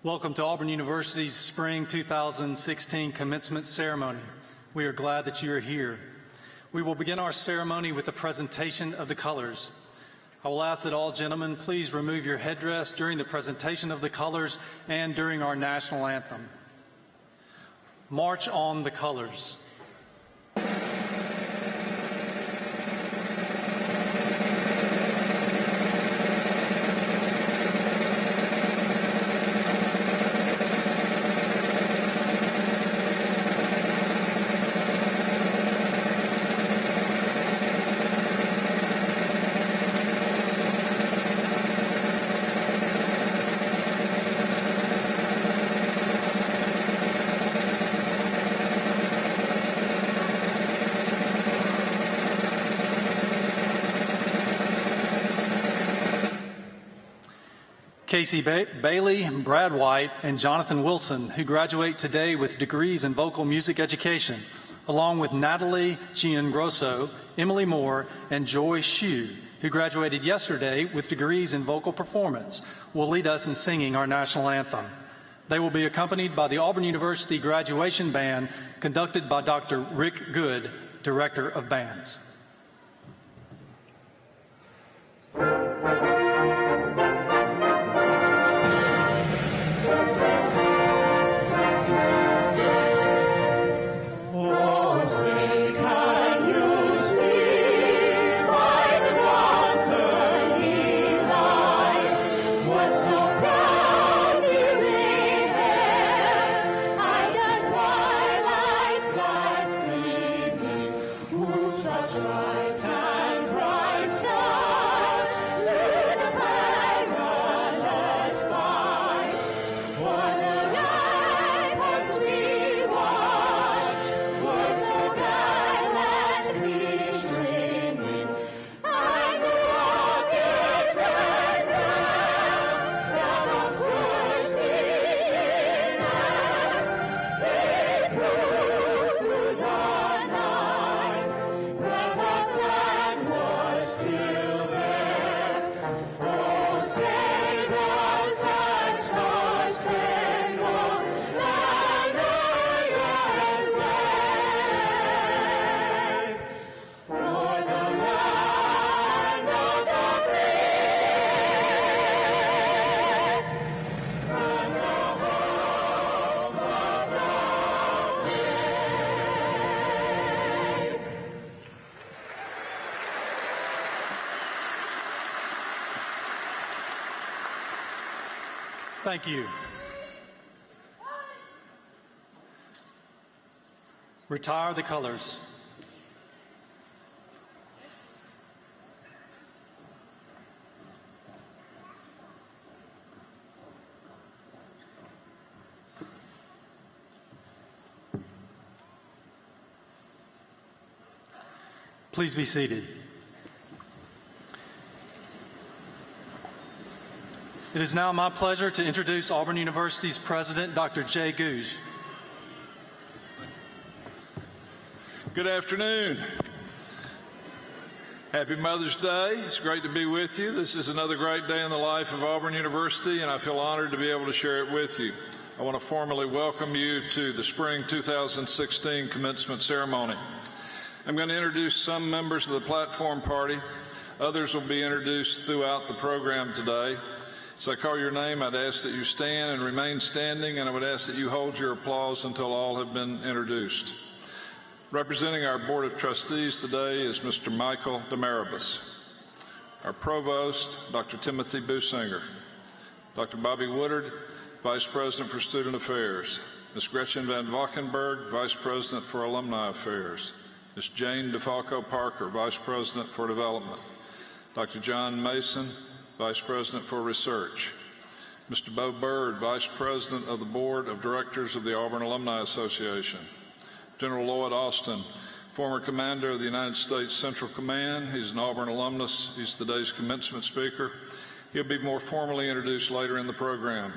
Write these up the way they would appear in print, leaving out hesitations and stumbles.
Welcome to Auburn University's Spring 2016 Commencement Ceremony. We are glad that you are here. We will begin our ceremony with the presentation of the colors. I will ask that all gentlemen please remove your headdress during the presentation of the colors and during our national anthem. March on the colors. Casey Bailey, Brad White, and Jonathan Wilson, who graduate today with degrees in vocal music education, along with Natalie Giangrosso, Emily Moore, and Joy Hsu, who graduated yesterday with degrees in vocal performance, will lead us in singing our national anthem. They will be accompanied by the Auburn University Graduation Band, conducted by Dr. Rick Good, Director of Bands. Thank you. Retire the colors. Please be seated. It is now my pleasure to introduce Auburn University's President, Dr. Jay Gouge. Good afternoon. Happy Mother's Day. It's great to be with you. This is another great day in the life of Auburn University, and I feel honored to be able to share it with you. I want to formally welcome you to the Spring 2016 Commencement Ceremony. I'm going to introduce some members of the platform party. Others will be introduced throughout the program today. As I call your name, I'd ask that you stand and remain standing, and I would ask that you hold your applause until all have been introduced. Representing our Board of Trustees today is Mr. Michael Demaribus. Our Provost, Dr. Timothy Businger. Dr. Bobby Woodard, Vice President for Student Affairs. Ms. Gretchen Van Valkenburg, Vice President for Alumni Affairs. Ms. Jane DeFalco Parker, Vice President for Development. Dr. John Mason, Vice President for Research. Mr. Bo Bird, Vice President of the Board of Directors of the Auburn Alumni Association. General Lloyd Austin, former Commander of the United States Central Command. He's an Auburn alumnus. He's today's commencement speaker. He'll be more formally introduced later in the program.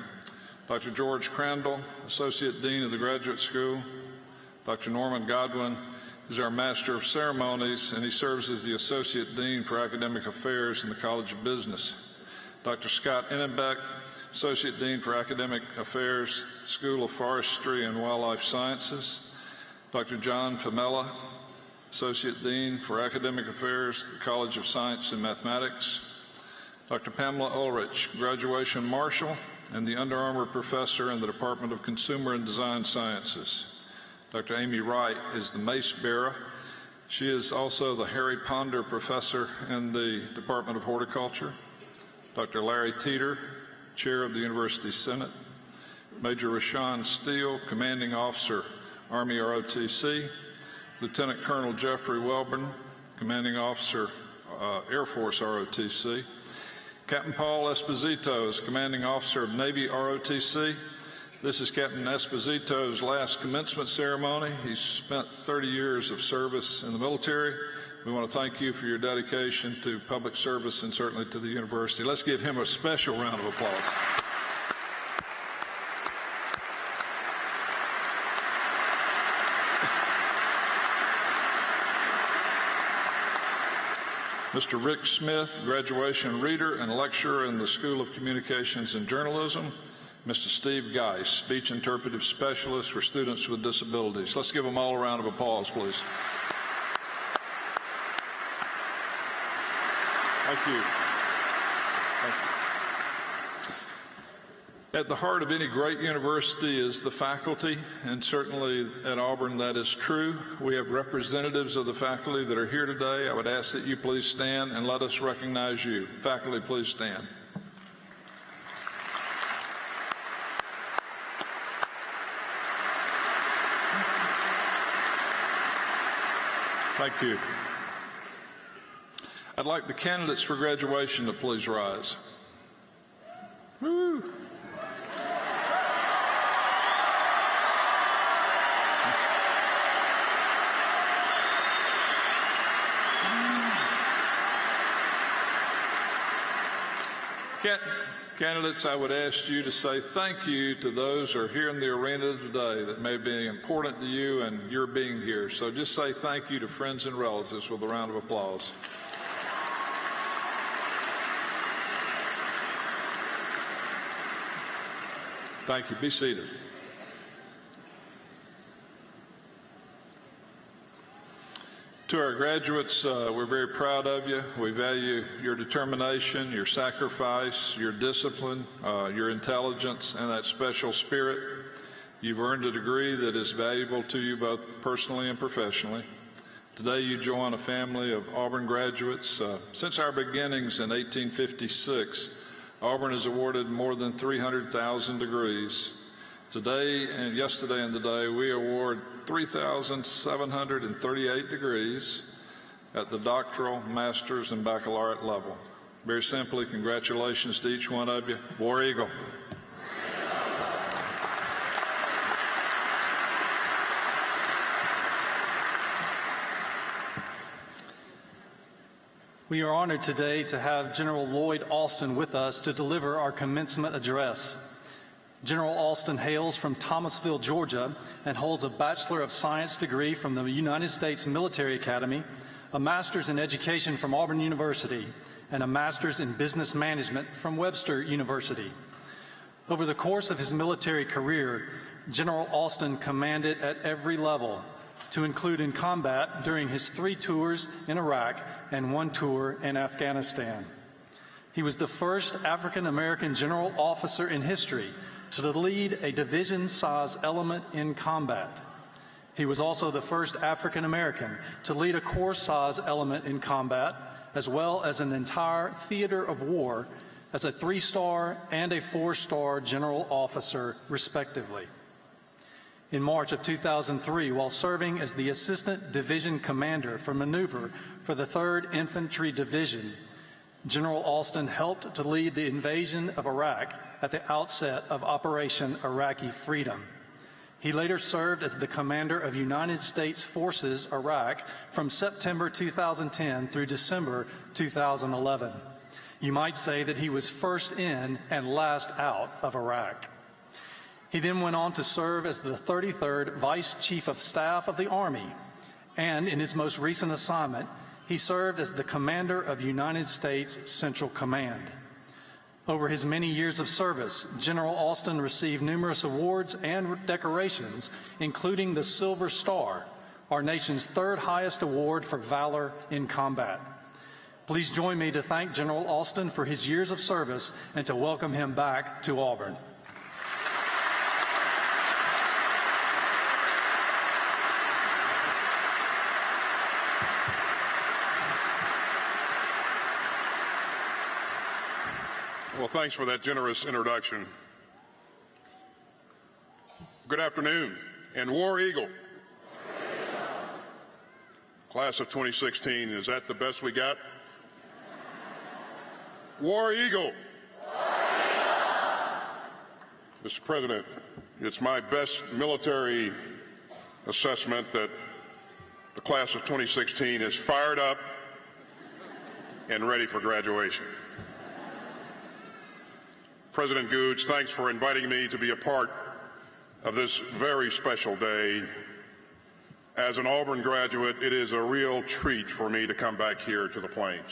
Dr. George Crandall, Associate Dean of the Graduate School. Dr. Norman Godwin is our Master of Ceremonies, and he serves as the Associate Dean for Academic Affairs in the College of Business. Dr. Scott Innenbeck, Associate Dean for Academic Affairs, School of Forestry and Wildlife Sciences. Dr. John Famella, Associate Dean for Academic Affairs, the College of Science and Mathematics. Dr. Pamela Ulrich, Graduation Marshal and the Under Armour Professor in the Department of Consumer and Design Sciences. Dr. Amy Wright is the Mace Bearer. She is also the Harry Ponder Professor in the Department of Horticulture. Dr. Larry Teeter, Chair of the University Senate. Major Rashawn Steele, Commanding Officer, Army ROTC. Lieutenant Colonel Jeffrey Welborn, Commanding Officer, Air Force ROTC. Captain Paul Esposito is Commanding Officer of Navy ROTC. This is Captain Esposito's last commencement ceremony. He's spent 30 years of service in the military. We want to thank you for your dedication to public service and certainly to the university. Let's give him a special round of applause. Mr. Rick Smith, graduation reader and lecturer in the School of Communications and Journalism. Mr. Steve Geis, speech interpretive specialist for students with disabilities. Let's give them all a round of applause, please. Thank you. Thank you. At the heart of any great university is the faculty, and certainly at Auburn that is true. We have representatives of the faculty that are here today. I would ask that you please stand and let us recognize you. Faculty, please stand. Thank you. I'd like the candidates for graduation to please rise. Woo. Candidates, I would ask you to say thank you to those who are here in the arena today that may be important to you and your being here. So just say thank you to friends and relatives with a round of applause. Thank you. Be seated. To our graduates, we're very proud of you. We value your determination, your sacrifice, your discipline, your intelligence, and that special spirit. You've earned a degree that is valuable to you both personally and professionally. Today you join a family of Auburn graduates. Since our beginnings in 1856, Auburn has awarded more than 300,000 degrees. Today and yesterday and today, we award 3,738 degrees at the doctoral, master's, and baccalaureate level. Very simply, congratulations to each one of you. War Eagle. We are honored today to have General Lloyd Austin with us to deliver our commencement address. General Austin hails from Thomasville, Georgia, and holds a Bachelor of Science degree from the United States Military Academy, a Master's in Education from Auburn University, and a Master's in Business Management from Webster University. Over the course of his military career, General Austin commanded at every level, to include in combat during his 3 tours in Iraq and 1 tour in Afghanistan. He was the first African-American general officer in history to lead a division-size element in combat. He was also the first African-American to lead a corps-size element in combat, as well as an entire theater of war as a 3-star and a 4-star general officer, respectively. In March of 2003, while serving as the Assistant Division Commander for Maneuver for the 3rd Infantry Division, General Austin helped to lead the invasion of Iraq at the outset of Operation Iraqi Freedom. He later served as the commander of United States Forces Iraq from September 2010 through December 2011. You might say that he was first in and last out of Iraq. He then went on to serve as the 33rd Vice Chief of Staff of the Army, and in his most recent assignment, he served as the commander of United States Central Command. Over his many years of service, General Alston received numerous awards and decorations, including the Silver Star, our nation's third highest award for valor in combat. Please join me to thank General Alston for his years of service and to welcome him back to Auburn. Well, thanks for that generous introduction. Good afternoon, and War Eagle. Class of 2016, is that the best we got? War Eagle. Mr. President, it's my best military assessment that the class of 2016 is fired up and ready for graduation. President Gooch, thanks for inviting me to be a part of this very special day. As an Auburn graduate, it is a real treat for me to come back here to the Plains.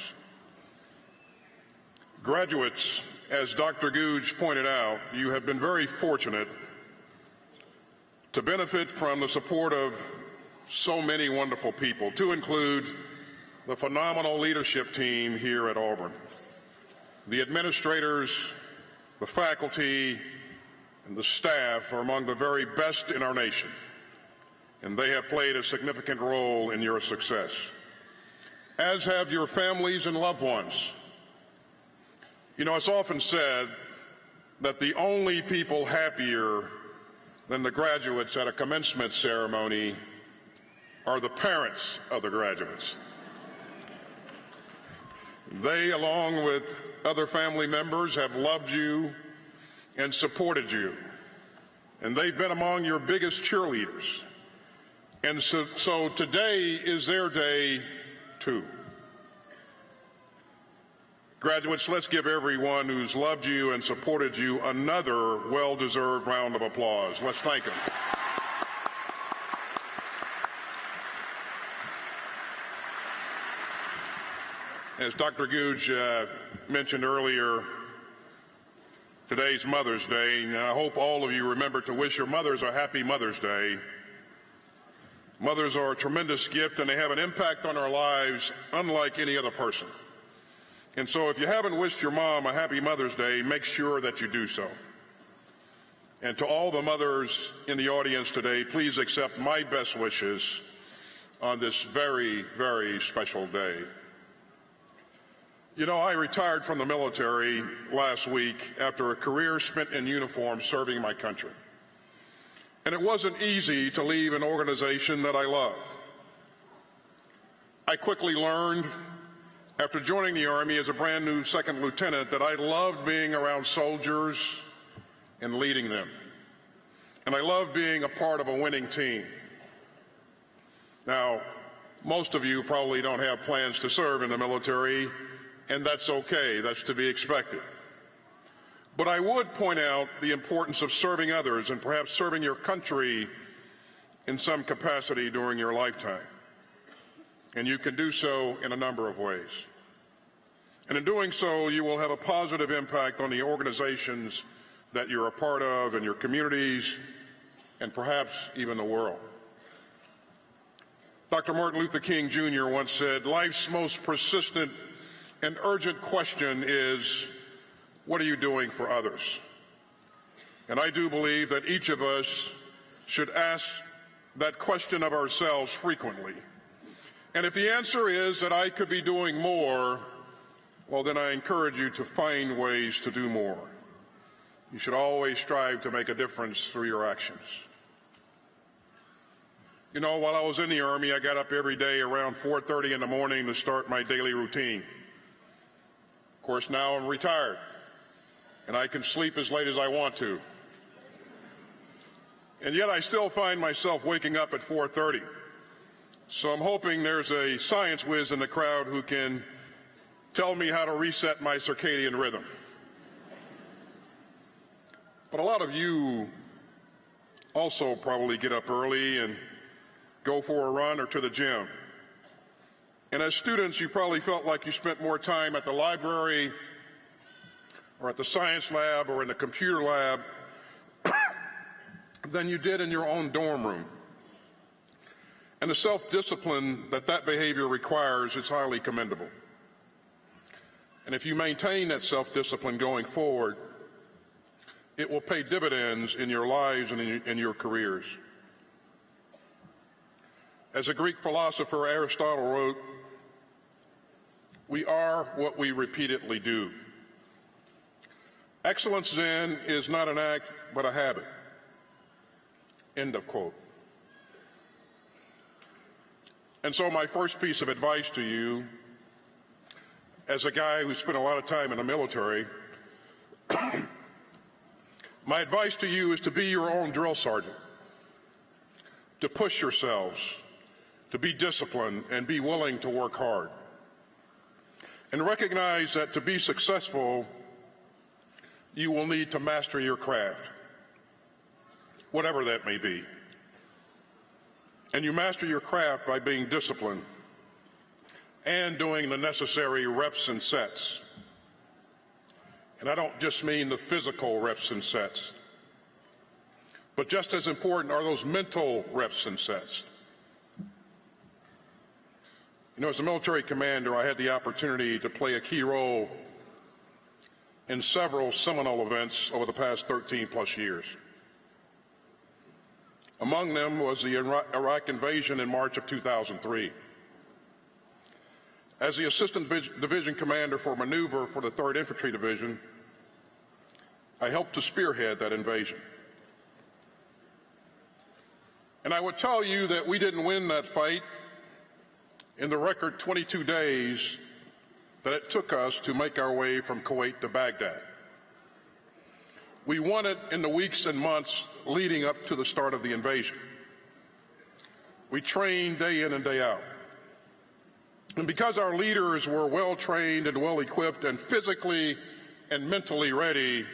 Graduates, as Dr. Gooch pointed out, you have been very fortunate to benefit from the support of so many wonderful people, to include the phenomenal leadership team here at Auburn, the administrators, the faculty, and the staff are among the very best in our nation, and they have played a significant role in your success, as have your families and loved ones. You know, it's often said that the only people happier than the graduates at a commencement ceremony are the parents of the graduates. They, along with other family members, have loved you and supported you, and they've been among your biggest cheerleaders. And so today is their day, too. Graduates, let's give everyone who's loved you and supported you another well-deserved round of applause. Let's thank them. As Dr. Gooch mentioned earlier, today's Mother's Day, and I hope all of you remember to wish your mothers a happy Mother's Day. Mothers are a tremendous gift, and they have an impact on our lives unlike any other person. And so if you haven't wished your mom a happy Mother's Day, make sure that you do so. And to all the mothers in the audience today, please accept my best wishes on this very, very special day. You know, I retired from the military last week after a career spent in uniform serving my country. And it wasn't easy to leave an organization that I love. I quickly learned after joining the Army as a brand new second lieutenant that I loved being around soldiers and leading them. And I loved being a part of a winning team. Now, most of you probably don't have plans to serve in the military, and that's okay. That's to be expected. But I would point out the importance of serving others and perhaps serving your country in some capacity during your lifetime. And you can do so in a number of ways. And in doing so, you will have a positive impact on the organizations that you're a part of and your communities and perhaps even the world. Dr. Martin Luther King Jr. once said, "Life's most persistent and urgent question is, what are you doing for others?" And I do believe that each of us should ask that question of ourselves frequently. And if the answer is that I could be doing more, well, then I encourage you to find ways to do more. You should always strive to make a difference through your actions. You know, while I was in the Army, I got up every day around 4:30 in the morning to start my daily routine. Of course, now I'm retired, and I can sleep as late as I want to. And yet I still find myself waking up at 4:30. So I'm hoping there's a science whiz in the crowd who can tell me how to reset my circadian rhythm. But a lot of you also probably get up early and go for a run or to the gym. And as students, you probably felt like you spent more time at the library or at the science lab or in the computer lab than you did in your own dorm room. And the self-discipline that that behavior requires is highly commendable. And if you maintain that self-discipline going forward, it will pay dividends in your lives and in your careers. As a Greek philosopher, Aristotle wrote, "We are what we repeatedly do." Excellence, then, is not an act, but a habit. End of quote. And so my first piece of advice to you, as a guy who spent a lot of time in the military, my advice to you is to be your own drill sergeant, to push yourselves, to be disciplined and be willing to work hard. And recognize that to be successful, you will need to master your craft, whatever that may be. And you master your craft by being disciplined and doing the necessary reps and sets. And I don't just mean the physical reps and sets, but just as important are those mental reps and sets. You know, as a military commander, I had the opportunity to play a key role in several seminal events over the past 13 plus years. Among them was the Iraq invasion in March of 2003. As the Assistant Division Commander for Maneuver for the 3rd Infantry Division, I helped to spearhead that invasion. And I would tell you that we didn't win that fight in the record 22 days that it took us to make our way from Kuwait to Baghdad. We won it in the weeks and months leading up to the start of the invasion. We trained day in and day out. And because our leaders were well trained and well equipped and physically and mentally ready,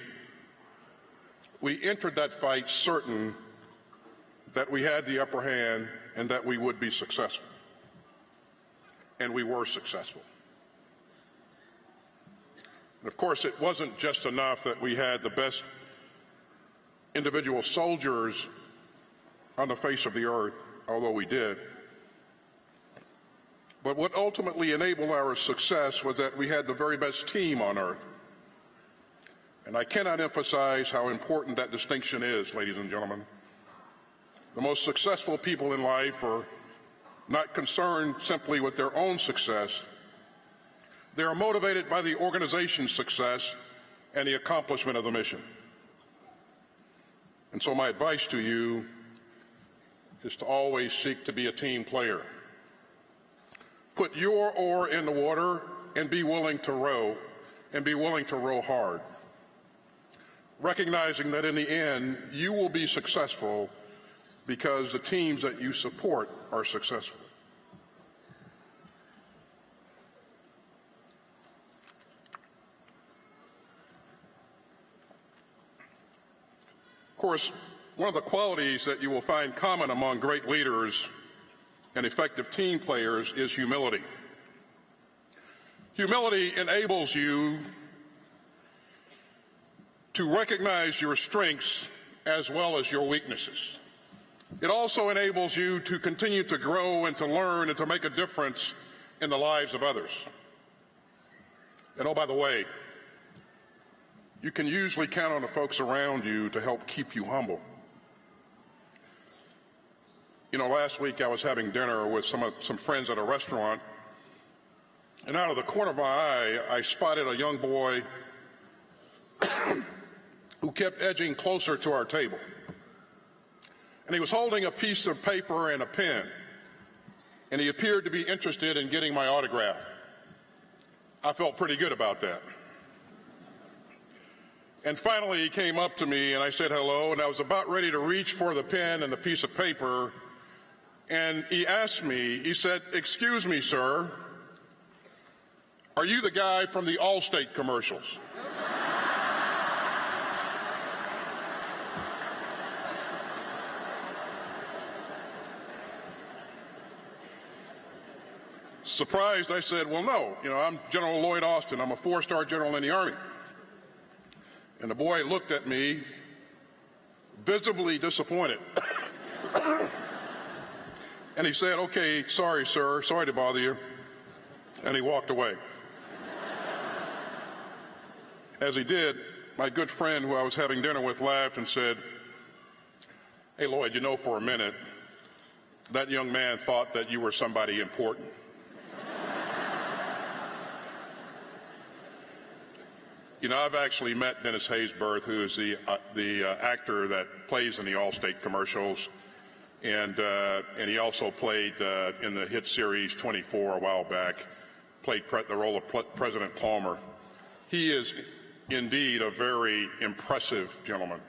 we entered that fight certain that we had the upper hand and that we would be successful. And we were successful. And of course, it wasn't just enough that we had the best individual soldiers on the face of the earth, although we did. But what ultimately enabled our success was that we had the very best team on earth. And I cannot emphasize how important that distinction is, ladies and gentlemen. The most successful people in life are not concerned simply with their own success. They are motivated by the organization's success and the accomplishment of the mission. And so my advice to you is to always seek to be a team player. Put your oar in the water and be willing to row, and be willing to row hard. Recognizing that in the end, you will be successful because the teams that you support are successful. Of course, one of the qualities that you will find common among great leaders and effective team players is humility. Humility enables you to recognize your strengths as well as your weaknesses. It also enables you to continue to grow and to learn and to make a difference in the lives of others. And oh, by the way, you can usually count on the folks around you to help keep you humble. You know, last week I was having dinner with some friends at a restaurant, and out of the corner of my eye, I spotted a young boy who kept edging closer to our table. And he was holding a piece of paper and a pen, and he appeared to be interested in getting my autograph. I felt pretty good about that. And finally, he came up to me, and I said hello, and I was about ready to reach for the pen and the piece of paper, and he asked me, he said, "Excuse me, sir, are you the guy from the Allstate commercials?" Surprised, I said, "Well, no, I'm General Lloyd Austin. I'm a 4-star general in the Army." And the boy looked at me, visibly disappointed. And he said, "Okay, sorry, sir, sorry to bother you." And he walked away. As he did, my good friend who I was having dinner with laughed and said, "Hey, Lloyd, you know, for a minute, that young man thought that you were somebody important." You know, I've actually met Dennis Haysbert, who is the actor that plays in the Allstate commercials, and he also played in the hit series 24 a while back, played the role of President Palmer. He is indeed a very impressive gentleman.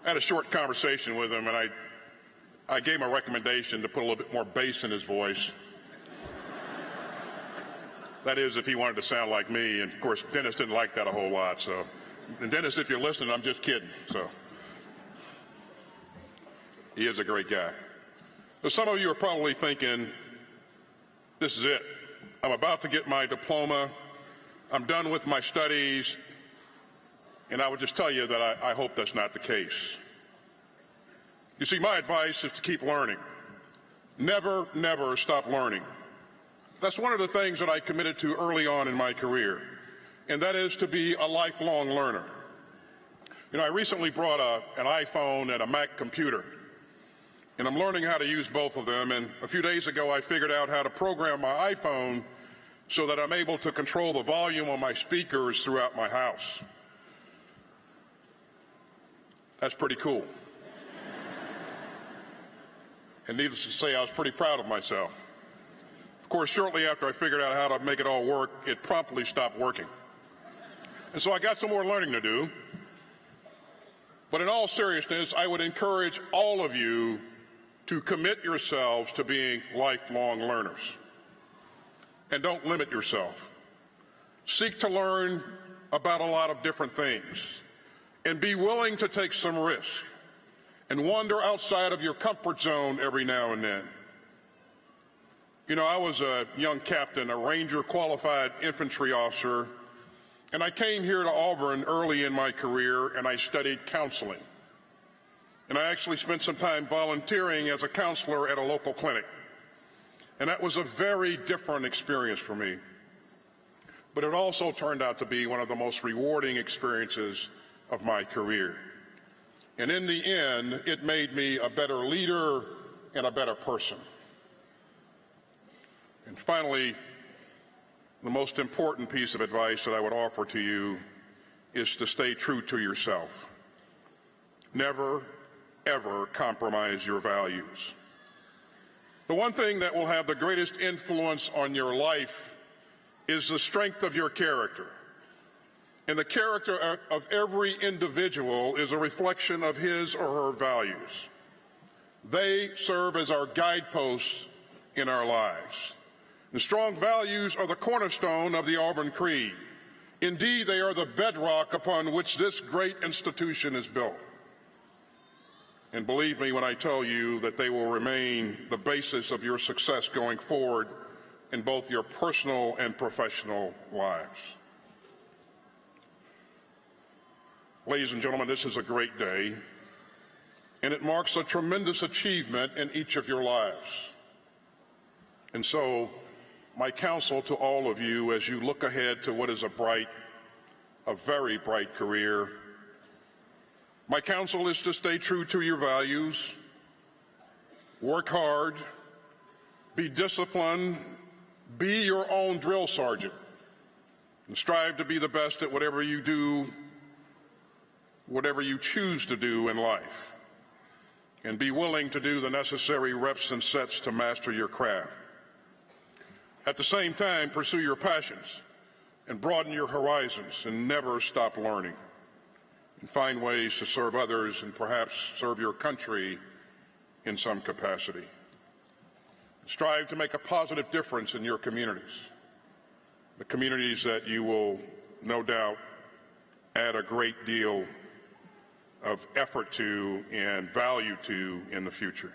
I had a short conversation with him, and I gave him a recommendation to put a little bit more bass in his voice. That is, if he wanted to sound like me. And of course, Dennis didn't like that a whole lot. So, and Dennis, if you're listening, I'm just kidding. So, he is a great guy. But some of you are probably thinking, this is it. I'm about to get my diploma. I'm done with my studies. And I would just tell you that I hope that's not the case. You see, my advice is to keep learning. Never, never stop learning. That's one of the things that I committed to early on in my career, and that is to be a lifelong learner. You know, I recently brought an iPhone and a Mac computer, and I'm learning how to use both of them, and a few days ago I figured out how to program my iPhone so that I'm able to control the volume on my speakers throughout my house. That's pretty cool. And needless to say, I was pretty proud of myself. Of course, shortly after I figured out how to make it all work, it promptly stopped working. And so I got some more learning to do. But in all seriousness, I would encourage all of you to commit yourselves to being lifelong learners. And don't limit yourself. Seek to learn about a lot of different things. And be willing to take some risk. And wander outside of your comfort zone every now and then. You know, I was a young captain, a Ranger qualified infantry officer, and I came here to Auburn early in my career and I studied counseling. And I actually spent some time volunteering as a counselor at a local clinic. And that was a very different experience for me. But it also turned out to be one of the most rewarding experiences of my career. And in the end, it made me a better leader and a better person. And finally, the most important piece of advice that I would offer to you is to stay true to yourself. Never, ever compromise your values. The one thing that will have the greatest influence on your life is the strength of your character. And the character of every individual is a reflection of his or her values. They serve as our guideposts in our lives. The strong values are the cornerstone of the Auburn Creed. Indeed, they are the bedrock upon which this great institution is built. And believe me when I tell you that they will remain the basis of your success going forward in both your personal and professional lives. Ladies and gentlemen, this is a great day, and it marks a tremendous achievement in each of your lives. And so, my counsel to all of you as you look ahead to what is a very bright career, my counsel is to stay true to your values, work hard, be disciplined, be your own drill sergeant, and strive to be the best at whatever you do, whatever you choose to do in life, and be willing to do the necessary reps and sets to master your craft. At the same time, pursue your passions and broaden your horizons and never stop learning. And find ways to serve others and perhaps serve your country in some capacity. Strive to make a positive difference in your communities, the communities that you will no doubt add a great deal of effort to and value to in the future.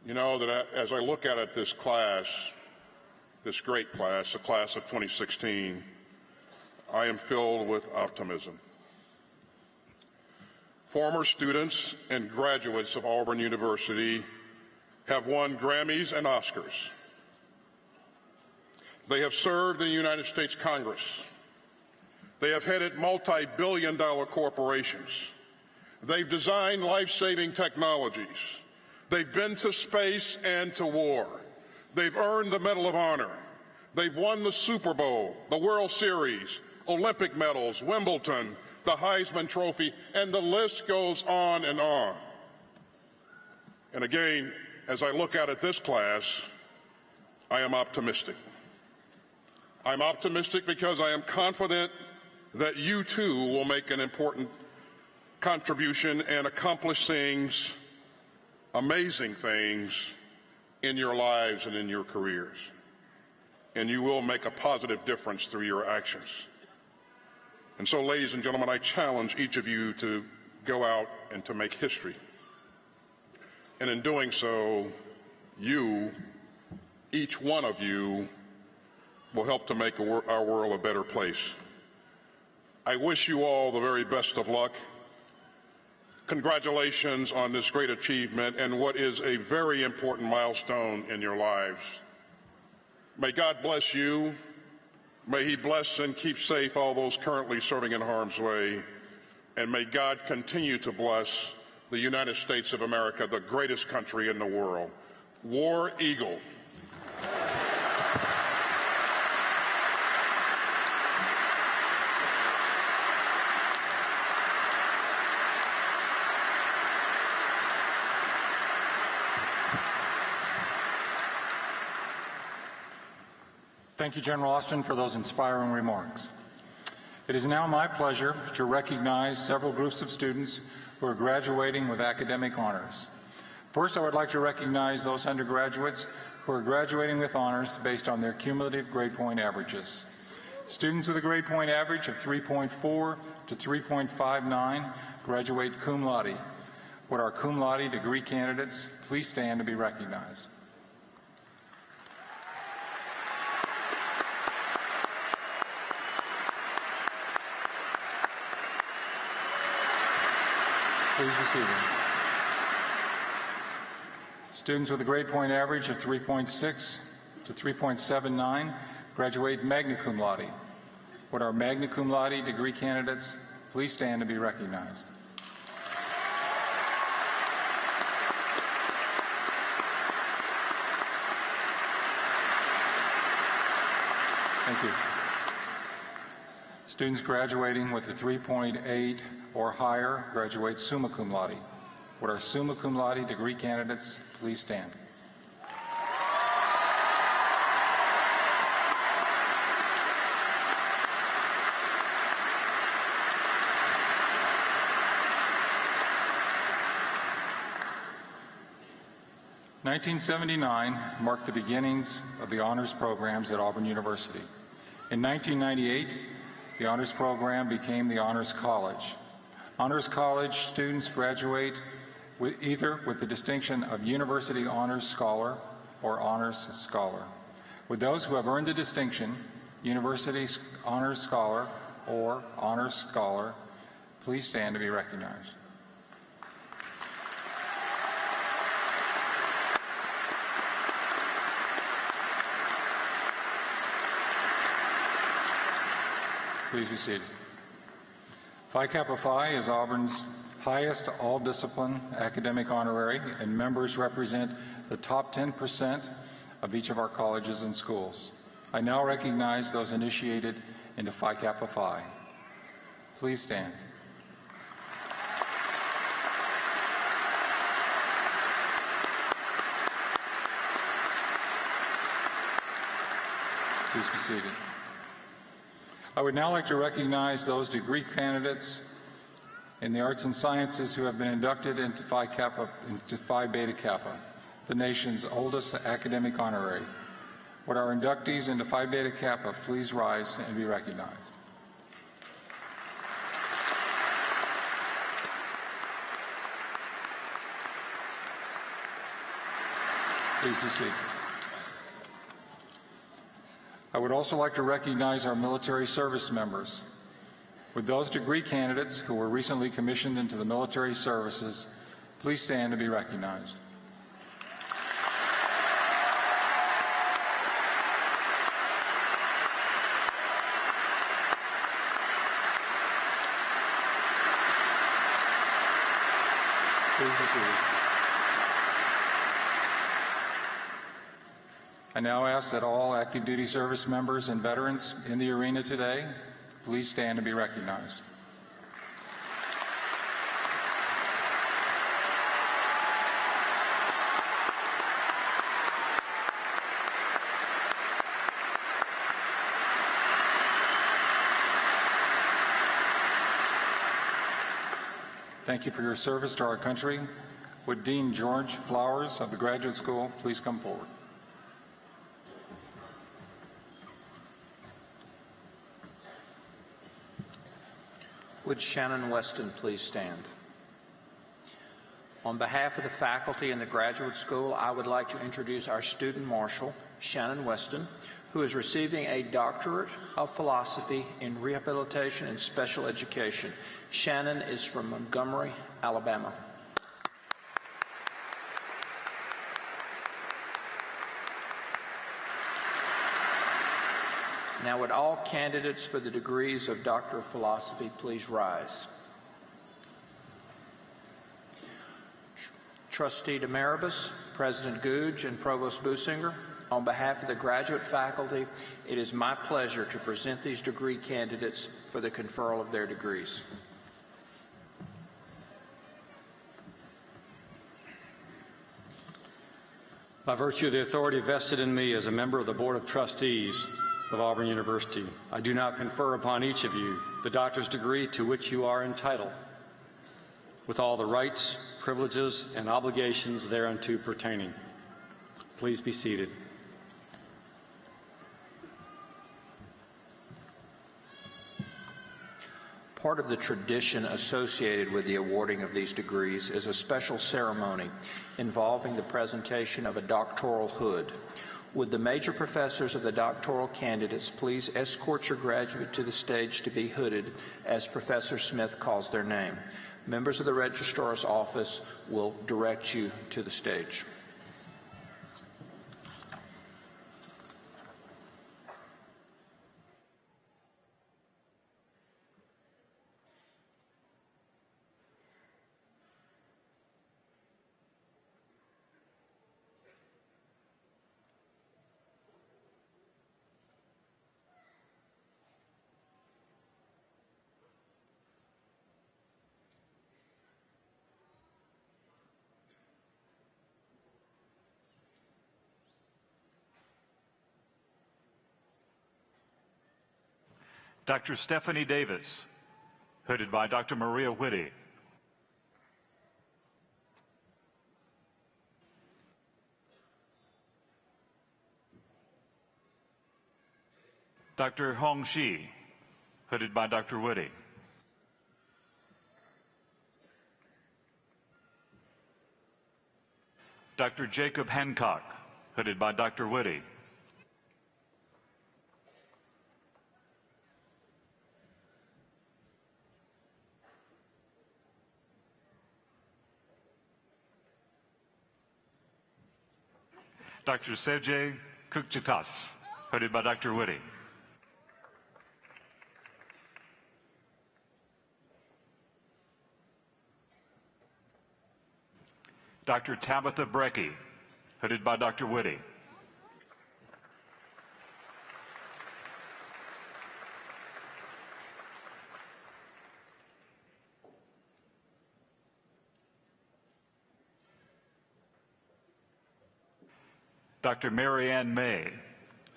You know that as I look at this class, this great class, the class of 2016, I am filled with optimism. Former students and graduates of Auburn University have won Grammys and Oscars. They have served in the United States Congress. They have headed multi-billion-dollar corporations. They've designed life-saving technologies. They've been to space and to war. They've earned the Medal of Honor. They've won the Super Bowl, the World Series, Olympic medals, Wimbledon, the Heisman Trophy, and the list goes on and on. And again, as I look out at this class, I am optimistic. I'm optimistic because I am confident that you too will make an important contribution and accomplish things, amazing things, in your lives and in your careers. And you will make a positive difference through your actions. And so, ladies and gentlemen, I challenge each of you to go out and to make history. And in doing so, you, each one of you, will help to make our world a better place. I wish you all the very best of luck. Congratulations on this great achievement and what is a very important milestone in your lives. May God bless you. May He bless and keep safe all those currently serving in harm's way. And may God continue to bless the United States of America, the greatest country in the world. War Eagle. Thank you, General Austin, for those inspiring remarks. It is now my pleasure to recognize several groups of students who are graduating with academic honors. First, I would like to recognize those undergraduates who are graduating with honors based on their cumulative grade point averages. Students with a grade point average of 3.4 to 3.59 graduate cum laude. Would our cum laude degree candidates please stand to be recognized? Please be seated. Students with a grade point average of 3.6 to 3.79 graduate magna cum laude. Would our magna cum laude degree candidates please stand to be recognized? Thank you. Students graduating with a 3.8 or higher graduate summa cum laude. Would our summa cum laude degree candidates please stand? (1979) marked the beginnings of the honors programs at Auburn University. In 1998, the honors program became the Honors College. Honors College students graduate either with the distinction of University Honors Scholar or Honors Scholar. With those who have earned the distinction, University Honors Scholar or Honors Scholar, please stand to be recognized. Please be seated. Phi Kappa Phi is Auburn's highest all-discipline academic honorary, and members represent the top 10% of each of our colleges and schools. I now recognize those initiated into Phi Kappa Phi. Please stand. Please be seated. I would now like to recognize those degree candidates in the arts and sciences who have been inducted into Phi Beta Kappa, the nation's oldest academic honorary. Would our inductees into Phi Beta Kappa please rise and be recognized? Please be seated. I would also like to recognize our military service members. Would those degree candidates who were recently commissioned into the military services please stand to be recognized. Please be seated. I now ask that all active duty service members and veterans in the arena today please stand to be recognized. Thank you for your service to our country. Would Dean George Flowers of the Graduate School please come forward? Would Shannon Weston please stand? On behalf of the faculty and the Graduate School, I would like to introduce our student marshal, Shannon Weston, who is receiving a doctorate of philosophy in rehabilitation and special education. Shannon is from Montgomery, Alabama. Now, would all candidates for the degrees of Doctor of Philosophy please rise? Trustee Demaribus, President Googe, and Provost Businger, on behalf of the graduate faculty, it is my pleasure to present these degree candidates for the conferral of their degrees. By virtue of the authority vested in me as a member of the Board of Trustees of Auburn University, I do now confer upon each of you the doctor's degree to which you are entitled, with all the rights, privileges, and obligations thereunto pertaining. Please be seated. Part of the tradition associated with the awarding of these degrees is a special ceremony involving the presentation of a doctoral hood. Would the major professors of the doctoral candidates please escort your graduate to the stage to be hooded as Professor Smith calls their name. Members of the Registrar's Office will direct you to the stage. Dr. Stephanie Davis, hooded by Dr. Maria Whitty. Dr. Hong Shi, hooded by Dr. Whitty. Dr. Jacob Hancock, hooded by Dr. Whitty. Dr. Sergey Kukchitas, hooded by Dr. Whitty. Dr. Tabitha Brecky, hooded by Dr. Whitty. Dr. Mary Ann May,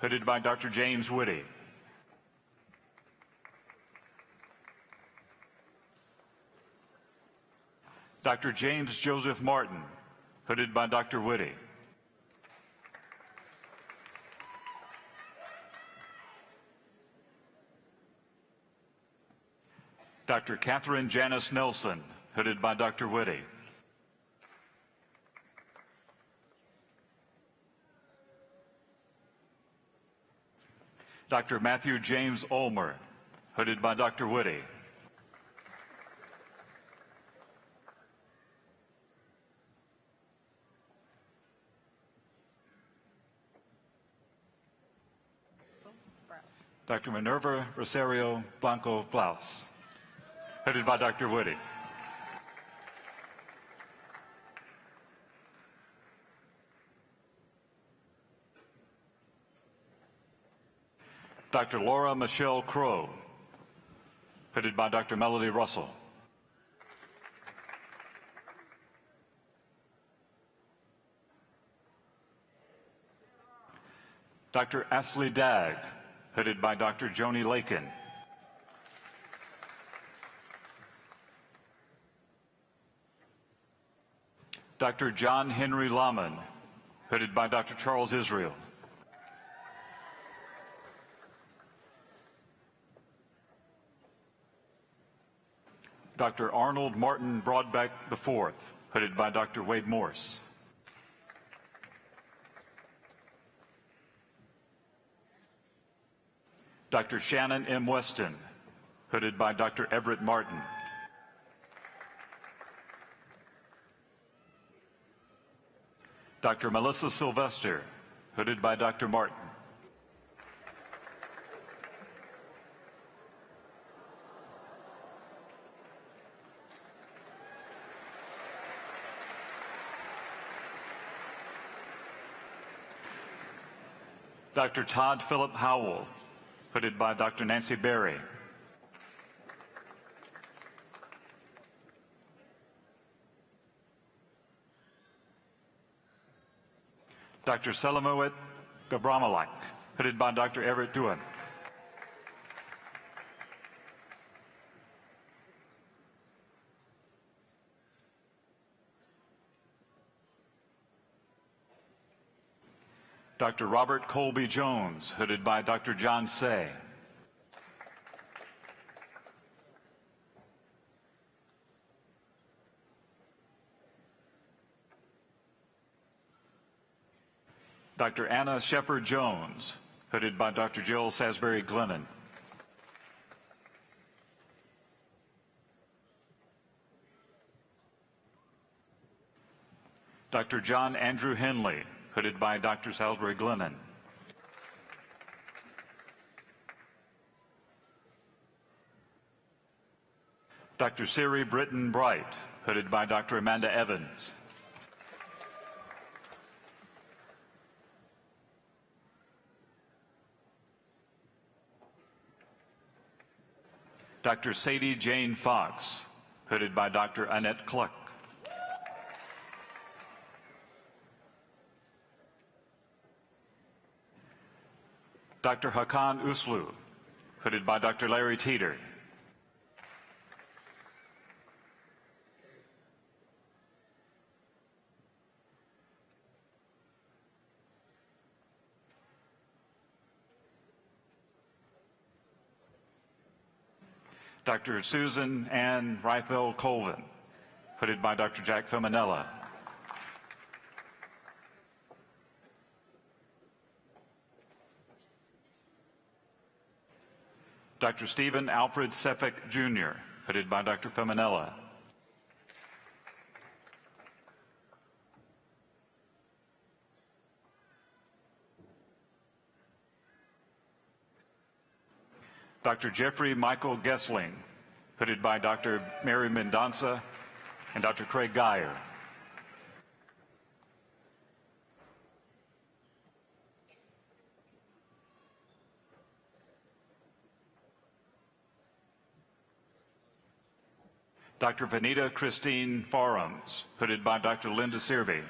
hooded by Dr. James Whitty. Dr. James Joseph Martin, hooded by Dr. Whitty. Dr. Catherine Janice Nelson, hooded by Dr. Whitty. Dr. Matthew James Ulmer, hooded by Dr. Woody. Dr. Minerva Rosario Blanco Blouse, hooded by Dr. Woody. Dr. Laura Michelle Crow, hooded by Dr. Melody Russell. Dr. Ashley Dagg, hooded by Dr. Joni Lakin. Dr. John Henry Lahman, hooded by Dr. Charles Israel. Dr. Arnold Martin Broadbeck IV, hooded by Dr. Wade Morse. Dr. Shannon M. Weston, hooded by Dr. Everett Martin. Dr. Melissa Sylvester, hooded by Dr. Martin. Dr. Todd Philip Howell, hooded by Dr. Nancy Berry. Dr. Selamowit Gabramalak, hooded by Dr. Everett Doohan. Dr. Robert Colby Jones, hooded by Dr. John Say. Dr. Anna Shepard Jones, hooded by Dr. Jill Salisbury Glennon. Dr. John Andrew Henley, hooded by Dr. Salisbury Glennon. Dr. Siri Britton Bright, hooded by Dr. Amanda Evans. Dr. Sadie Jane Fox, hooded by Dr. Annette Cluck. Dr. Hakan Uslu, hooded by Dr. Larry Teeter. Dr. Susan Ann Reifel Colvin, hooded by Dr. Jack Feminella. Dr. Stephen Alfred Sefik Jr., hooded by Dr. Feminella. Dr. Jeffrey Michael Gessling, hooded by Dr. Mary Mendonça and Dr. Craig Geyer. Dr. Vanita Christine Farams, hooded by Dr. Linda Searby.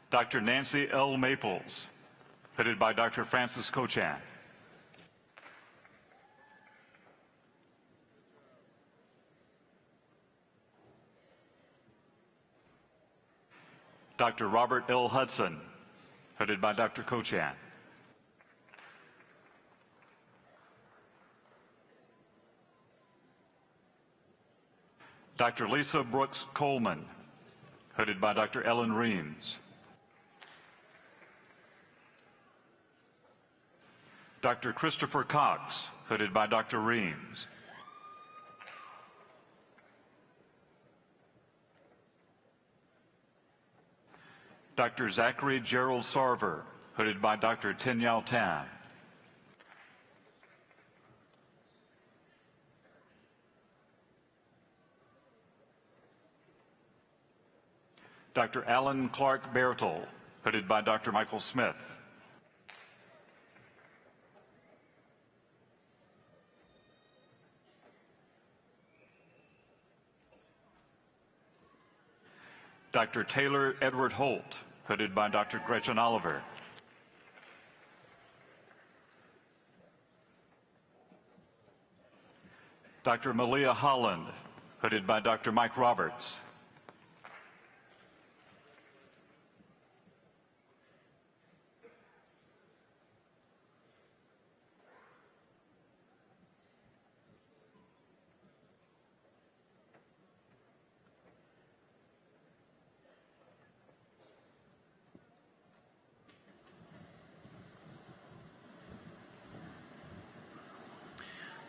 Dr. Nancy L. Maples, hooded by Dr. Francis Cochan. Dr. Robert L. Hudson, hooded by Dr. Cochan. Dr. Lisa Brooks Coleman, hooded by Dr. Ellen Reams. Dr. Christopher Cox, hooded by Dr. Reams. Dr. Zachary Gerald Sarver, hooded by Dr. Tinyao Tan. Dr. Alan Clark Bertel, hooded by Dr. Michael Smith. Dr. Taylor Edward Holt, hooded by Dr. Gretchen Oliver. Dr. Malia Holland, hooded by Dr. Mike Roberts.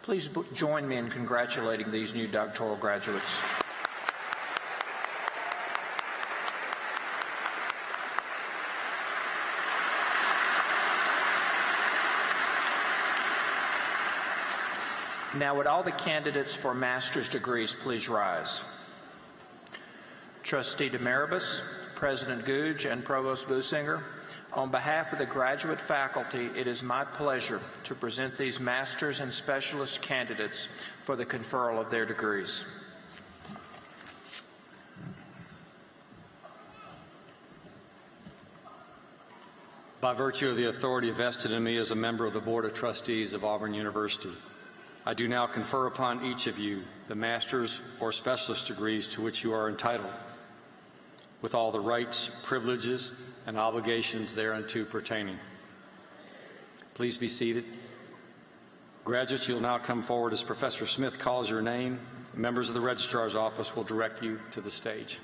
Please join me in congratulating these new doctoral graduates. Now, would all the candidates for master's degrees please rise? Trustee Demaribus, President Gouge, and Provost Businger, on behalf of the graduate faculty, it is my pleasure to present these master's and specialist candidates for the conferral of their degrees. By virtue of the authority vested in me as a member of the Board of Trustees of Auburn University, I do now confer upon each of you the master's or specialist degrees to which you are entitled, with all the rights, privileges, and obligations thereunto pertaining. Please be seated. Graduates, you'll now come forward as Professor Smith calls your name. Members of the Registrar's Office will direct you to the stage.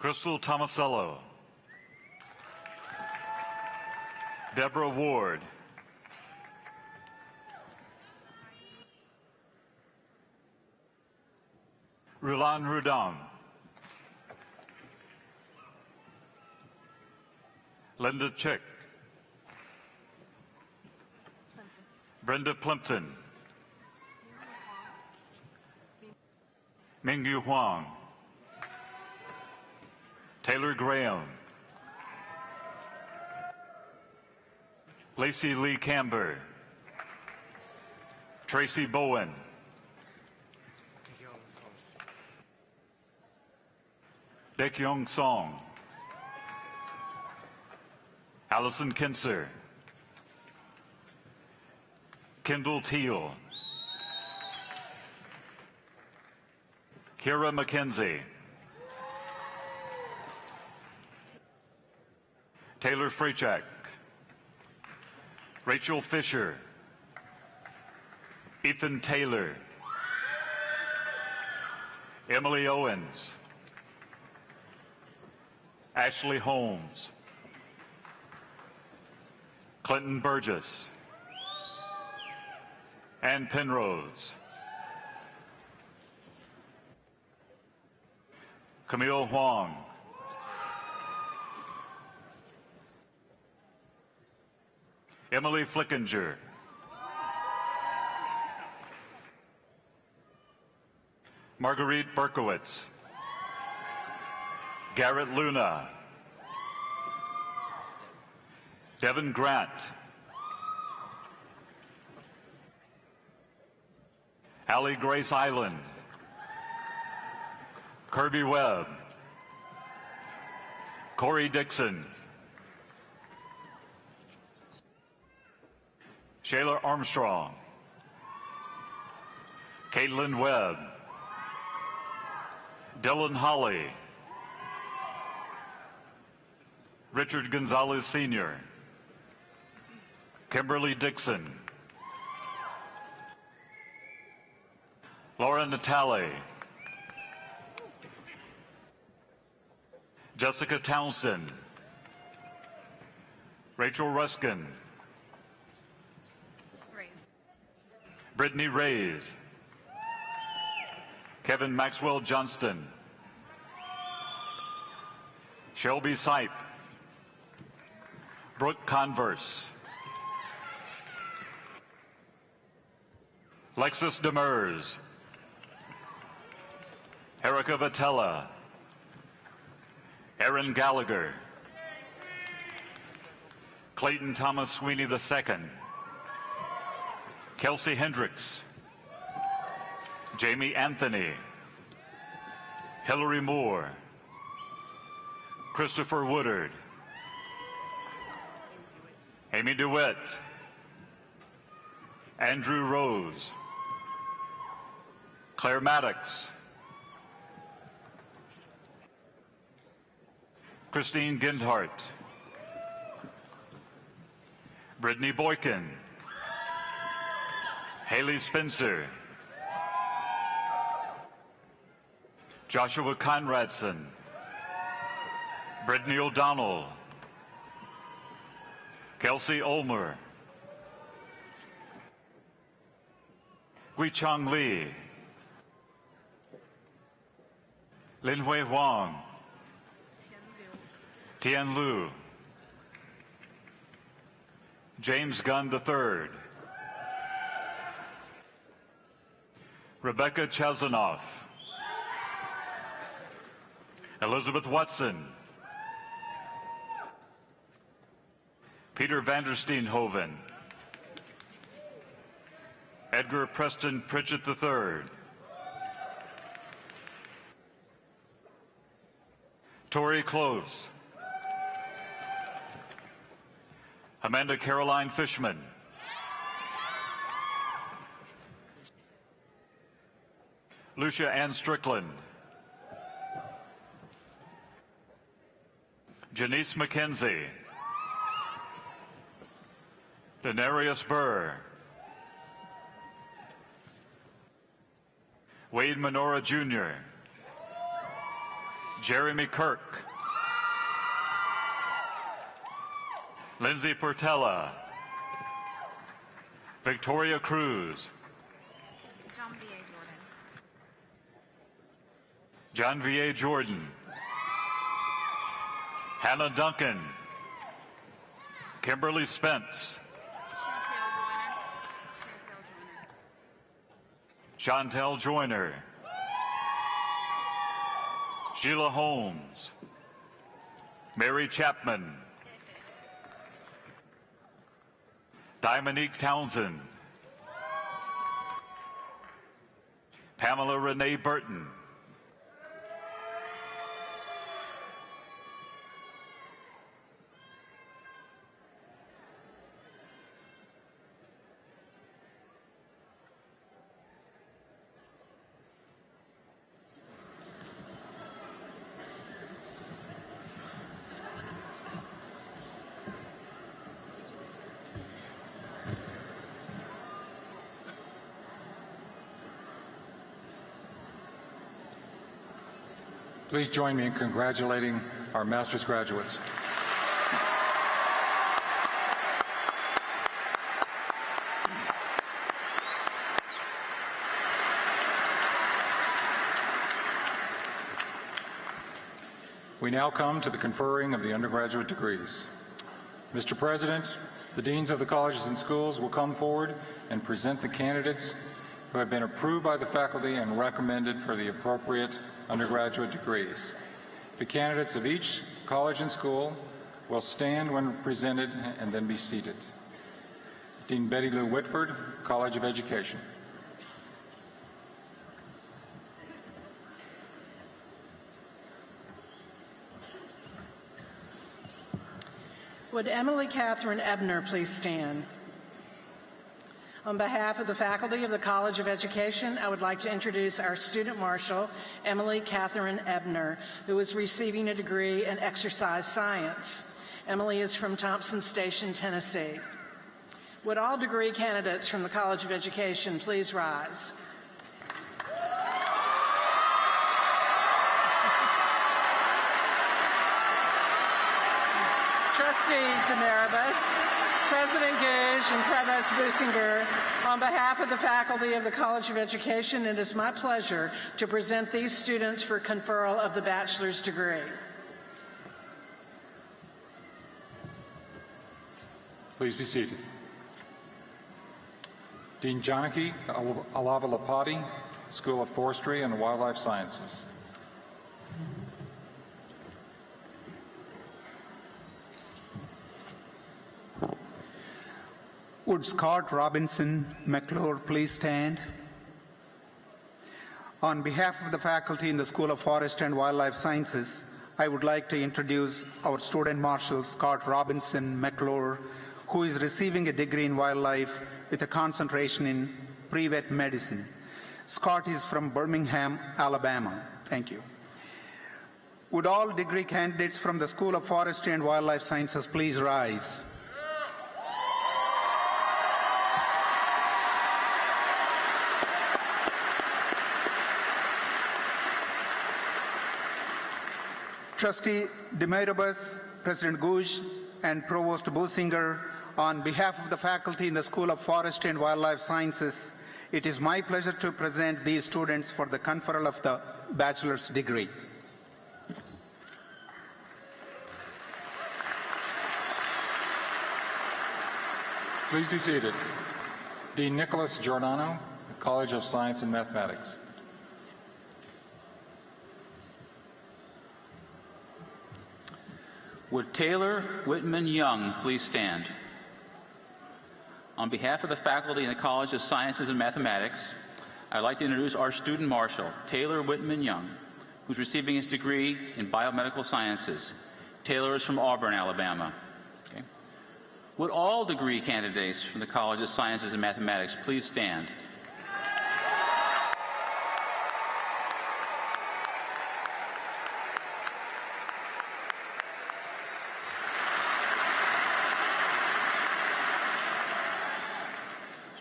Crystal Tomasello. Deborah Ward. Rulan Rudam. Linda Chick. Brenda Plimpton. Mingyu Huang. Taylor Graham. Lacey Lee Camber. Tracy Bowen. Daekyung Song. Allison Kinser. Kendall Teal. Kira McKenzie. Taylor Frechak. Rachel Fisher. Ethan Taylor. Emily Owens. Ashley Holmes. Clinton Burgess. Ann Penrose. Camille Huang. Emily Flickinger. Marguerite Berkowitz, Garrett Luna, Devin Grant, Allie Grace Island, Kirby Webb, Corey Dixon, Shayla Armstrong, Caitlin Webb, Dylan Holly, Richard Gonzalez Sr., Kimberly Dixon, Laura Natale, Jessica Townsend, Rachel Ruskin, Brittany Reyes, Kevin Maxwell Johnston, Shelby Sipe, Brooke Converse, Lexus Demers, Erica Vitella, Aaron Gallagher, Clayton Thomas Sweeney II, Kelsey Hendricks, Jamie Anthony, Hillary Moore, Christopher Woodard, Amy DeWitt, Andrew Rose, Claire Maddox, Christine Gendhart, Brittany Boykin, Haley Spencer, Joshua Conradson, Brittany O'Donnell, Kelsey Ulmer, Guichang Li, Linhui Huang, Tian Lu, James Gunn III, Rebecca Chazanoff, Elizabeth Watson, Peter Vandersteenhoven, Edgar Preston Pritchett III, Tori Close, Amanda Caroline Fishman, Lucia Ann Strickland, Janice McKenzie, Denarius Burr, Wade Menorah Jr., Jeremy Kirk, Lindsay Portella, Victoria Cruz, John V.A. Jordan, Hannah Duncan, Kimberly Spence, Chantel Joyner, Sheila Holmes, Mary Chapman, Dominique Townsend, Pamela Renee Burton, Please join me in congratulating our master's graduates. We now come to the conferring of the undergraduate degrees. Mr. President, the deans of the colleges and schools will come forward and present the candidates who have been approved by the faculty and recommended for the appropriate undergraduate degrees. The candidates of each college and school will stand when presented and then be seated. Dean Betty Lou Whitford, College of Education. Would Emily Catherine Ebner please stand? On behalf of the faculty of the College of Education, I would like to introduce our student marshal, Emily Catherine Ebner, who is receiving a degree in exercise science. Emily is from Thompson Station, Tennessee. Would all degree candidates from the College of Education please rise? Trustee Demaribus, President Gage, and Provost Businger, on behalf of the faculty of the College of Education, it is my pleasure to present these students for conferral of the bachelor's degree. Please be seated. Dean Janaki Alavalapati, School of Forestry and Wildlife Sciences. Would Scott Robinson McClure please stand? On behalf of the faculty in the School of Forest and Wildlife Sciences, I would like to introduce our student marshal, Scott Robinson McClure, who is receiving a degree in wildlife with a concentration in pre-vet medicine. Scott is from Birmingham, Alabama. Thank you. Would all degree candidates from the School of Forestry and Wildlife Sciences please rise? Trustee Demaribus, President Gouge, and Provost Businger, on behalf of the faculty in the School of Forestry and Wildlife Sciences, it is my pleasure to present these students for the conferral of the bachelor's degree. Please be seated. Dean Nicholas Giordano, College of Science and Mathematics. Would Taylor Whitman Young please stand? On behalf of the faculty in the College of Sciences and Mathematics, I'd like to introduce our student marshal, Taylor Whitman Young, who's receiving his degree in biomedical sciences. Taylor is from Auburn, Alabama. Okay. Would all degree candidates from the College of Sciences and Mathematics please stand?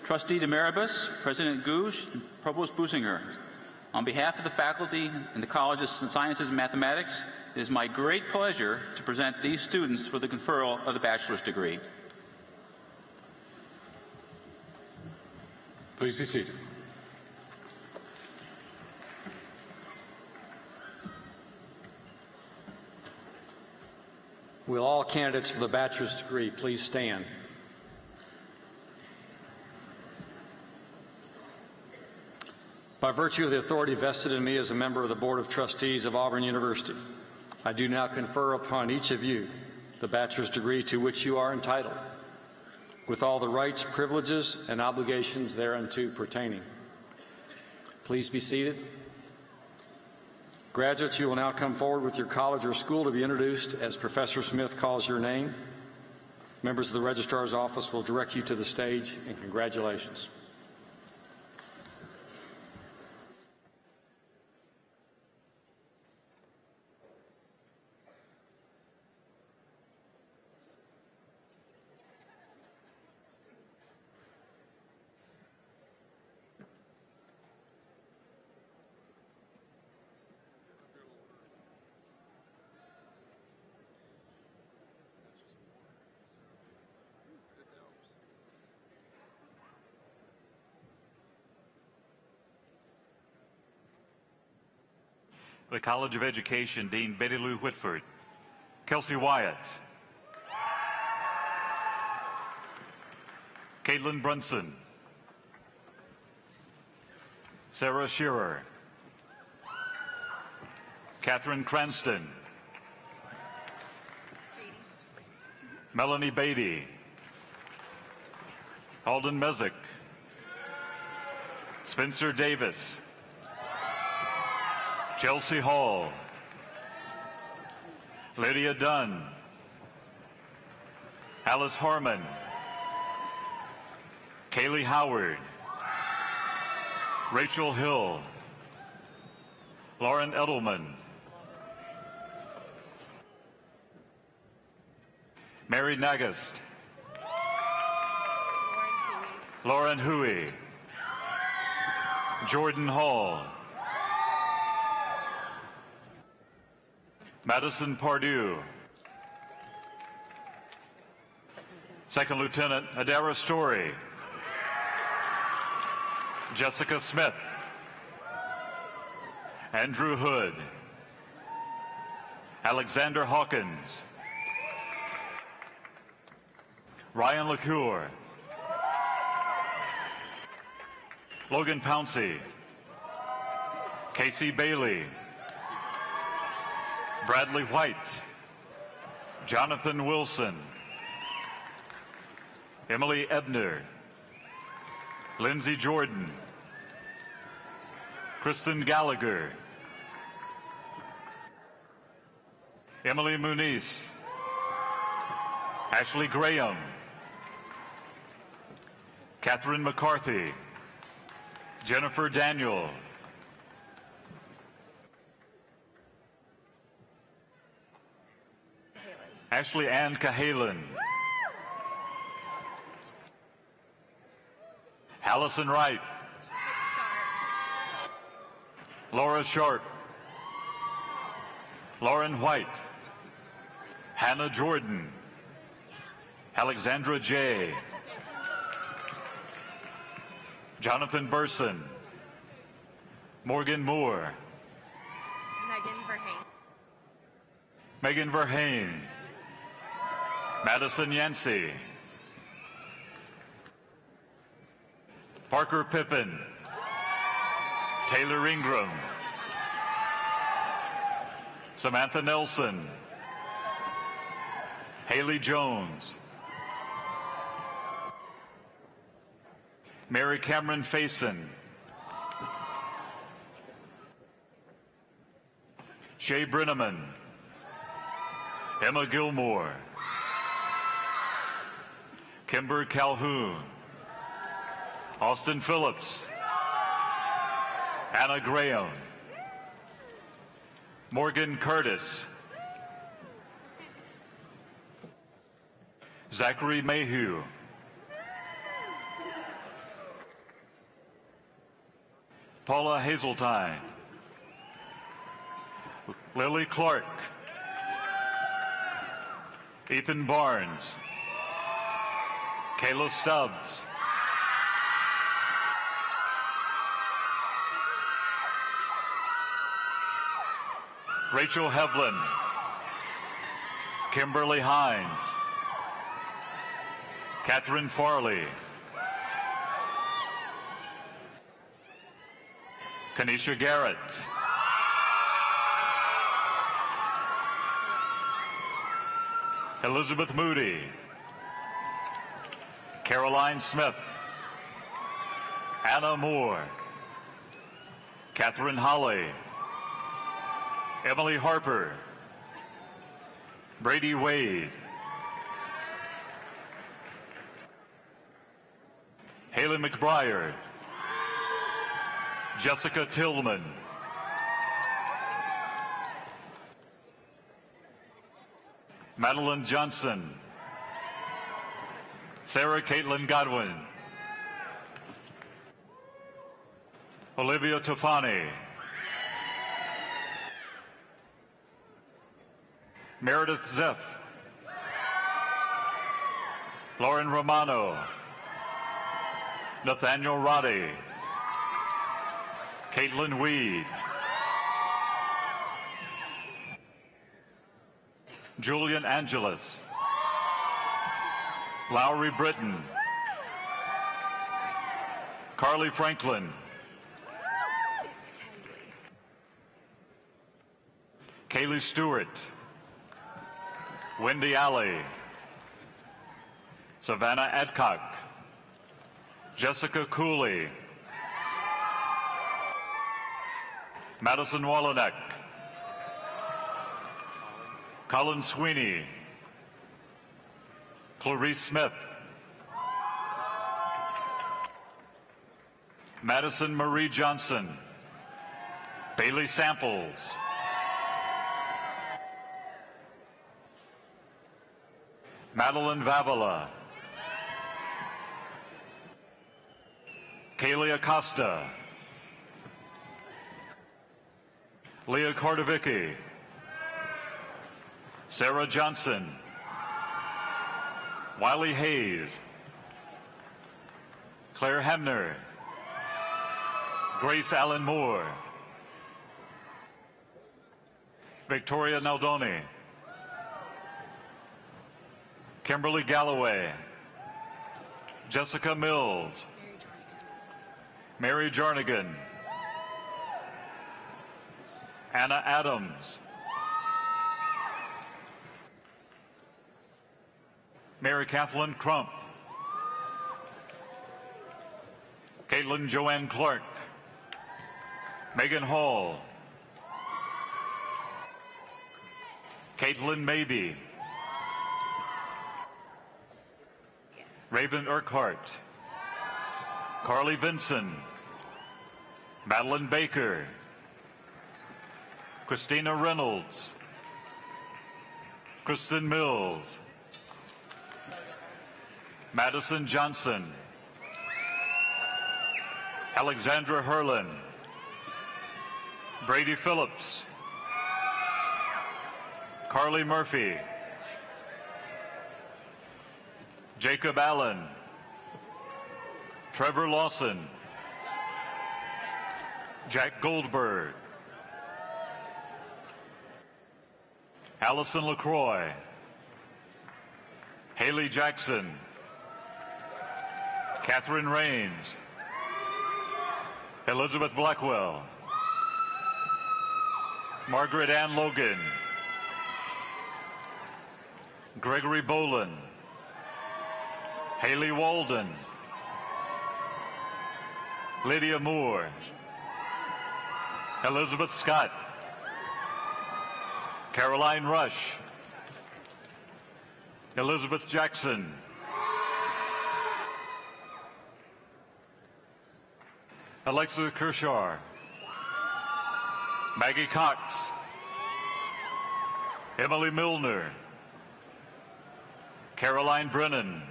Trustee Demaribus, President Gouge, and Provost Businger, on behalf of the faculty in the College of Sciences and Mathematics, it is my great pleasure to present these students for the conferral of the bachelor's degree. Please be seated. Will all candidates for the bachelor's degree please stand? By virtue of the authority vested in me as a member of the Board of Trustees of Auburn University, I do now confer upon each of you the bachelor's degree to which you are entitled, with all the rights, privileges, and obligations thereunto pertaining. Please be seated. Graduates, you will now come forward with your college or school to be introduced as Professor Smith calls your name. Members of the Registrar's Office will direct you to the stage, and congratulations. The College of Education, Dean Betty Lou Whitford. Kelsey Wyatt. Caitlin Brunson. Sarah Shearer, Catherine Cranston, Melanie Beatty, Alden Mezek, Spencer Davis, Chelsea Hall, Lydia Dunn, Alice Harmon, Kaylee Howard, Rachel Hill, Lauren Edelman, Mary Nagast, Lauren Huey, Jordan Hall, Madison Pardue, Second Lieutenant Adara Story, Jessica Smith, Andrew Hood, Alexander Hawkins, Ryan LaCour, Logan Pouncey, Casey Bailey, Bradley White, Jonathan Wilson, Emily Ebner, Lindsay Jordan, Kristen Gallagher, Emily Muniz, Ashley Graham, Catherine McCarthy, Jennifer Daniel, Ashley Ann Cahalan, Allison Wright, Laura Sharp, Lauren White, Hannah Jordan, Alexandra J., Jonathan Burson, Morgan Moore, Megan Verhane, Madison Yancey, Parker Pippin, Taylor Ingram, Samantha Nelson, Haley Jones, Mary Cameron Faison, Shay Brenneman, Emma Gilmore, Kimber Calhoun, Austin Phillips, Anna Graham, Morgan Curtis, Zachary Mayhew, Paula Hazeltine, Lily Clark, Ethan Barnes, Kayla Stubbs, Rachel Hevlin, Kimberly Hines, Catherine Farley, Kanisha Garrett, Elizabeth Moody, Caroline Smith, Anna Moore, Catherine Holly, Emily Harper, Brady Wade, Haley McBriar, Jessica Tillman, Madeline Johnson, Sarah Caitlin Godwin, Olivia Tofani, Meredith Zeff, Lauren Romano, Nathaniel Roddy, Caitlin Weed, Julian Angeles, Lowry Britton, Carly Franklin, Kaylee Stewart, Wendy Alley, Savannah Adcock, Jessica Cooley, Madison Wolonek, Colin Sweeney, Clarice Smith, Madison Marie Johnson, Bailey Samples, Madeline Vavala, Kaylee Acosta, Leah Kordovicki, Sarah Johnson, Wiley Hayes, Claire Hamner, Grace Allen Moore, Victoria Naldoni, Kimberly Galloway, Jessica Mills, Mary Jarnigan, Anna Adams, Mary Kathleen Crump, Caitlin Joanne Clark, Megan Hall, Caitlin Mabey, Raven Urquhart, Carly Vinson, Madeline Baker, Christina Reynolds, Kristen Mills, Madison Johnson, Alexandra Herlin, Brady Phillips, Carly Murphy, Jacob Allen, Trevor Lawson, Jack Goldberg, Allison LaCroix, Haley Jackson, Catherine Rains, Elizabeth Blackwell, Margaret Ann Logan, Gregory Boland, Haley Walden, Lydia Moore, Elizabeth Scott, Caroline Rush, Elizabeth Jackson, Alexa Kershaw, Maggie Cox, Emily Milner, Caroline Brennan,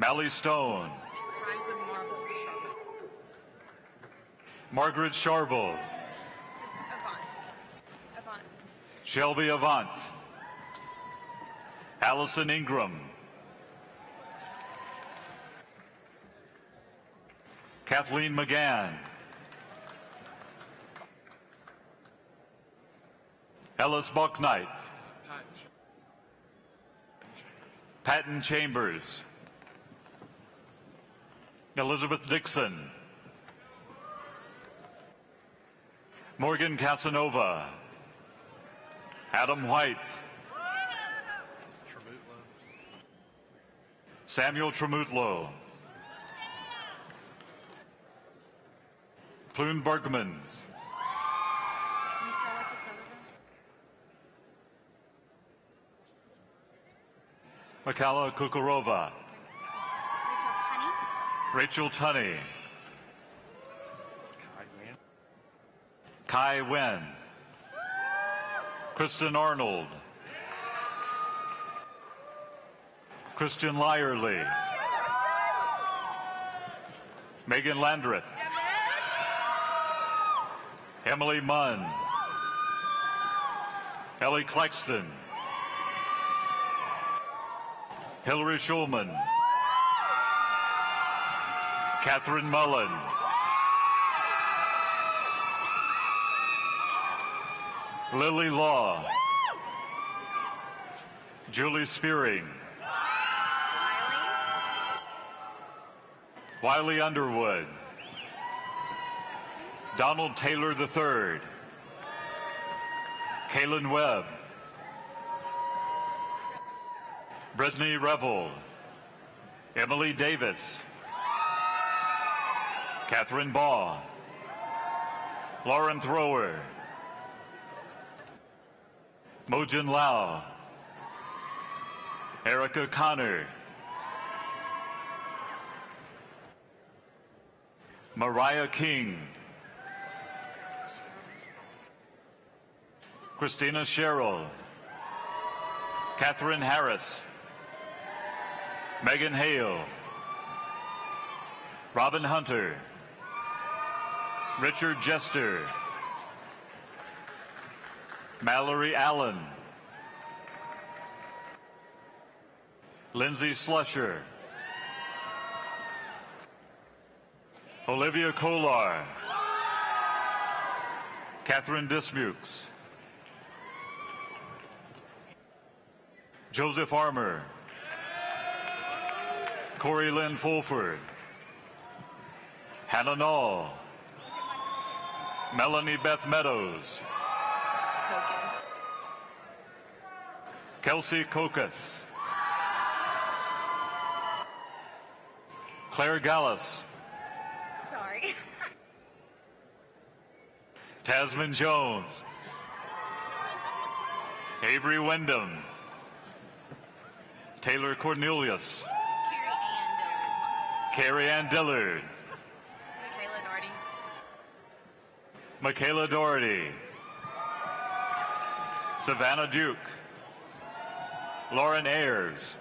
Mally Stone, Margaret Sharble, Shelby Avant, Allison Ingram, Kathleen McGann, Ellis Bucknight, Patton Chambers, Elizabeth Dixon, Morgan Casanova, Adam White, Samuel Tremutlo, Plume Bergman, Mikhaila Kukurova, Rachel Tunney, Kai Wen, Kristen Arnold, Christian Lyerly, Megan Landreth, Emily Munn, Ellie Claxton, Hillary Schulman, Catherine Mullen, Lily Law, Julie Spearing, Wiley Underwood, Donald Taylor III, Kaylin Webb, Brittany Revel, Emily Davis, Catherine Baugh, Lauren Thrower, Mojin Lau, Erica Connor, Mariah King, Christina Sherrill, Catherine Harris, Megan Hale, Robin Hunter, Richard Jester, Mallory Allen, Lindsay Slusher, Olivia Kolar, Catherine Dismukes, Joseph Armour, Corey Lynn Fulford, Hannah Knoll, Melanie Beth Meadows, Kelsey Kokas, Claire Gallus, Sorry. Tasman Jones, Avery Wyndham, Taylor Cornelius, Carrie Ann Dillard, Michaela Doherty, Savannah Duke, Lauren Ayers,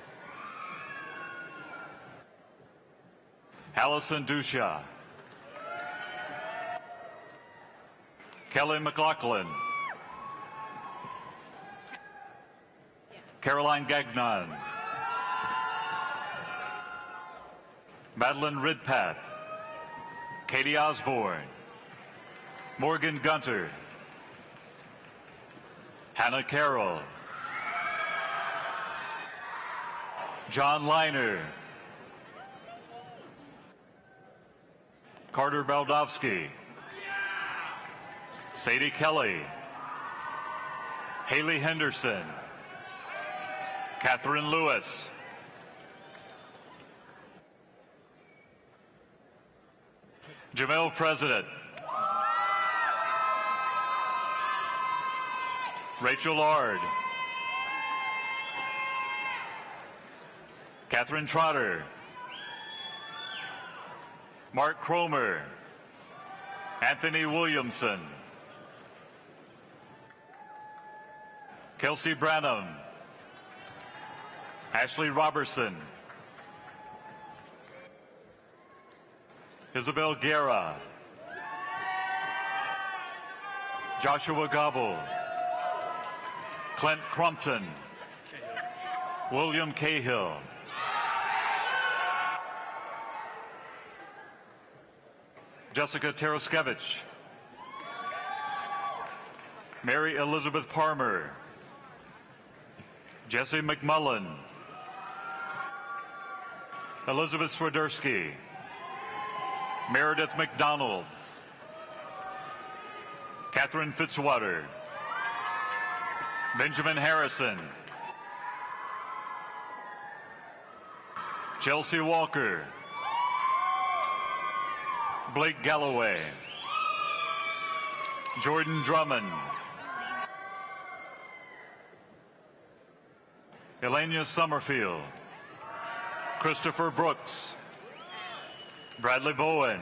Allison Dusha, Kelly McLaughlin, Caroline Gagnon, Madeline Ridpath, Katie Osborne, Morgan Gunter, Hannah Carroll, John Liner, Carter Baldovsky, Sadie Kelly, Haley Henderson, Catherine Lewis, Jamel President, Rachel Ard, Catherine Trotter, Mark Cromer, Anthony Williamson, Kelsey Branham, Ashley Robertson, Isabel Guerra, Joshua Gobble, Clint Crumpton, William Cahill, Jessica Taraskevich, Mary Elizabeth Parmer, Jesse McMullen, Elizabeth Swiderski, Meredith McDonald, Catherine Fitzwater, Benjamin Harrison, Chelsea Walker, Blake Galloway, Jordan Drummond, Elenia Summerfield, Christopher Brooks, Bradley Bowen,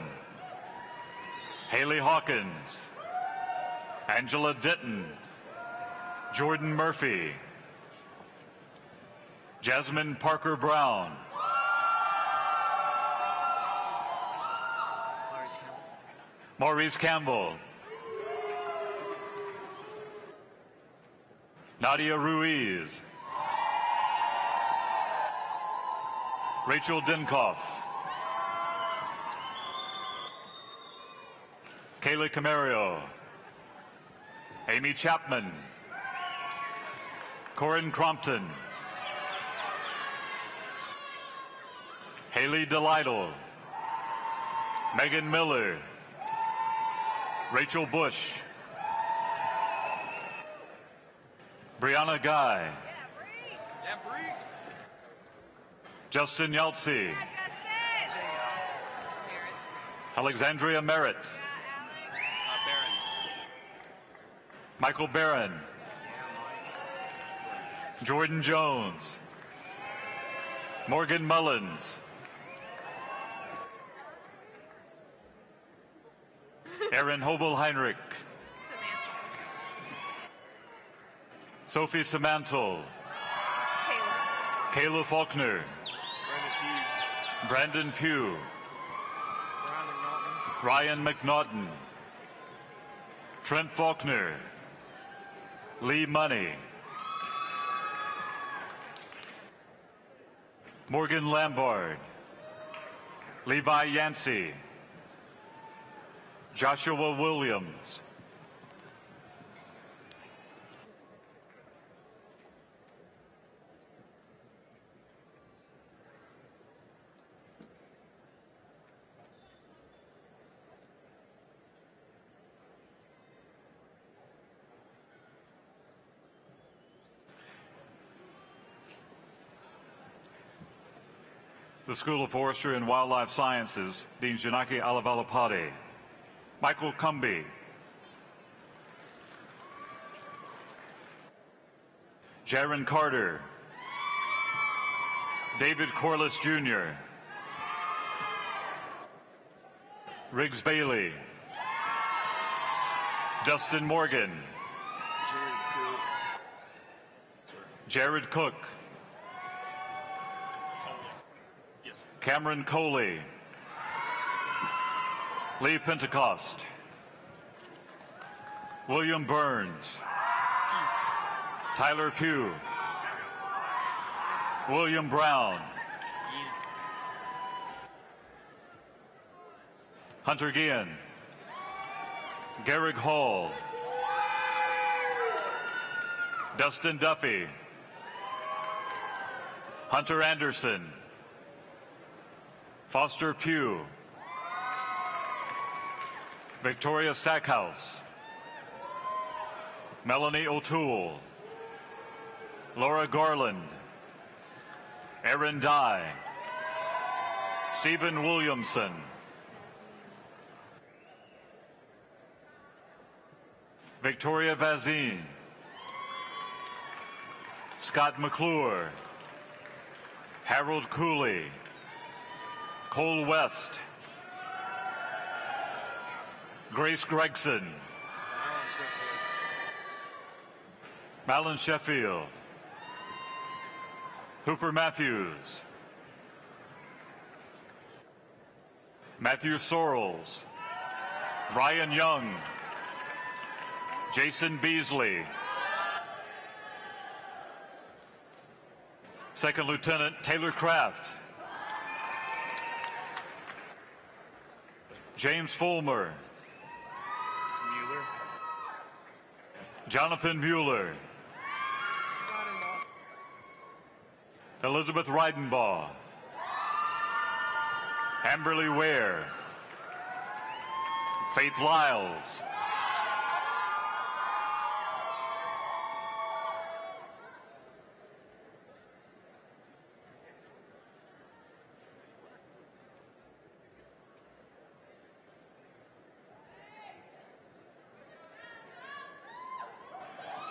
Haley Hawkins, Angela Denton, Jordan Murphy, Jasmine Parker Brown, Maurice Campbell, Nadia Ruiz, Rachel Dinkoff, Kayla Camario, Amy Chapman, Corinne Crompton, Haley Delightle, Megan Miller, Rachel Bush, Brianna Guy. Justin Yeltsi. Alexandria Merritt. Michael Barron. Jordan Jones. Morgan Mullins. Aaron Hobel-Heinrich. Sophie Samantel. Kayla Faulkner. Brandon Pugh. Ryan McNaughton. Trent Faulkner. Lee Money. Morgan Lambard. Levi Yancey. Joshua Williams. The School of Forestry and Wildlife Sciences, Dean Janaki Alavalapade. Michael Cumby. Jaron Carter. David Corliss Jr. Riggs Bailey. Dustin Morgan. Jared Cook. Cameron Coley. Lee Pentecost. William Burns. Tyler Pugh. William Brown. Hunter Guillen. Garrick Hall. Dustin Duffy. Hunter Anderson. Foster Pugh. Victoria Stackhouse. Melanie O'Toole. Laura Garland. Aaron Dye. Stephen Williamson. Victoria Vazine. Scott McClure. Harold Cooley. Cole West. Grace Gregson. Malin Sheffield. Hooper Matthews. Matthew Sorrells. Ryan Young. Jason Beasley. Second Lieutenant Taylor Kraft. James Fulmer. Jonathan Mueller. Elizabeth Reidenbaugh. Amberly Ware. Faith Lyles.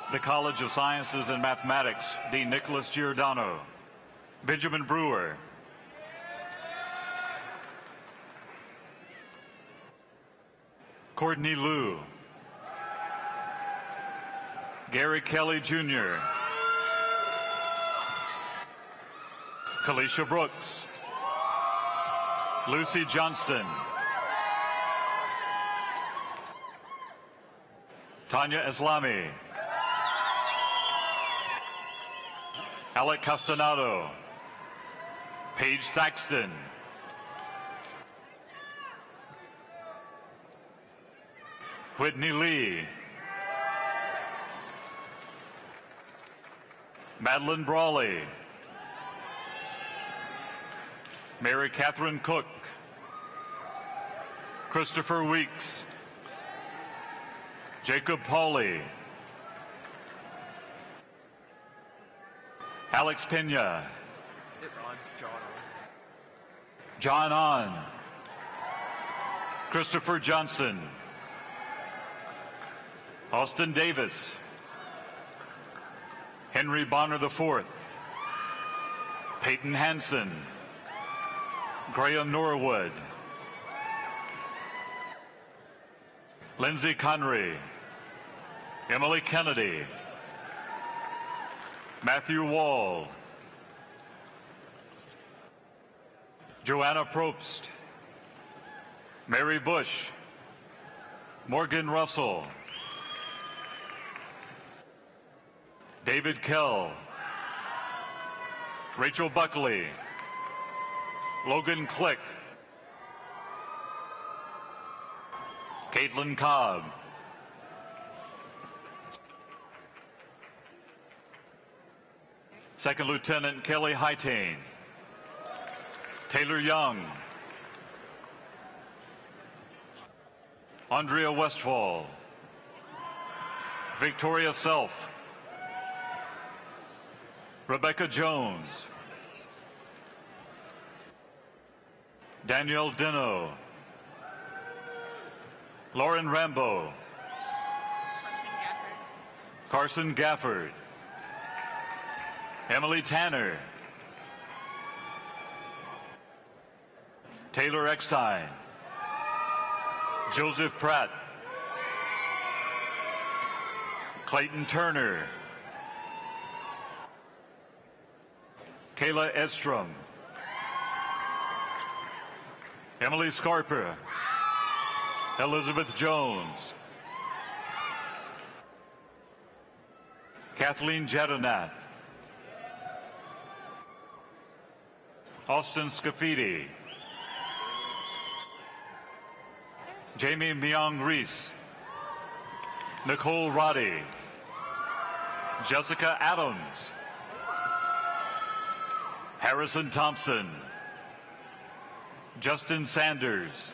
The College of Sciences and Mathematics, Dean Nicholas Giordano. Benjamin Brewer. Courtney Liu. Gary Kelly Jr. Kalisha Brooks. Lucy Johnston. Tanya Islami. Alec Castanado. Paige Saxton. Whitney Lee. Madeline Brawley. Mary Catherine Cook. Christopher Weeks. Jacob Pauley. Alex Pena. John On. Christopher Johnson. Austin Davis. Henry Bonner IV. Peyton Hansen. Graham Norwood. Lindsay Conry. Emily Kennedy. Matthew Wall. Joanna Probst. Mary Bush. Morgan Russell. David Kell. Rachel Buckley. Logan Click. Caitlin Cobb. Second Lieutenant Kelly Heitain. Taylor Young. Andrea Westfall. Victoria Self. Rebecca Jones. Danielle Dino. Lauren Rambo. Carson Gafford. Emily Tanner. Taylor Eckstein. Joseph Pratt. Clayton Turner. Kayla Estrom. Emily Scarper. Elizabeth Jones. Kathleen Jadanath. Austin Scafidi. Jamie Myung Reese. Nicole Roddy. Jessica Adams. Harrison Thompson. Justin Sanders.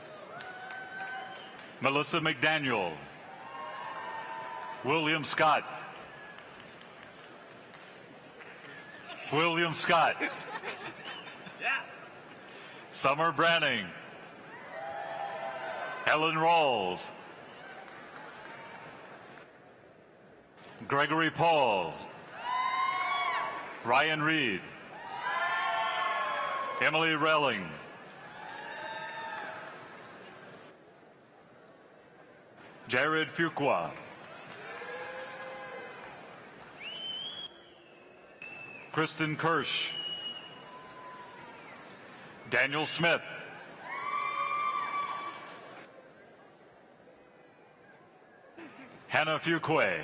Melissa McDaniel. William Scott. William Scott. Summer Branning. Ellen Rawls. Gregory Paul. Ryan Reed. Emily Relling. Jared Fuqua. Kristen Kirsch. Daniel Smith. Hannah Fuqua.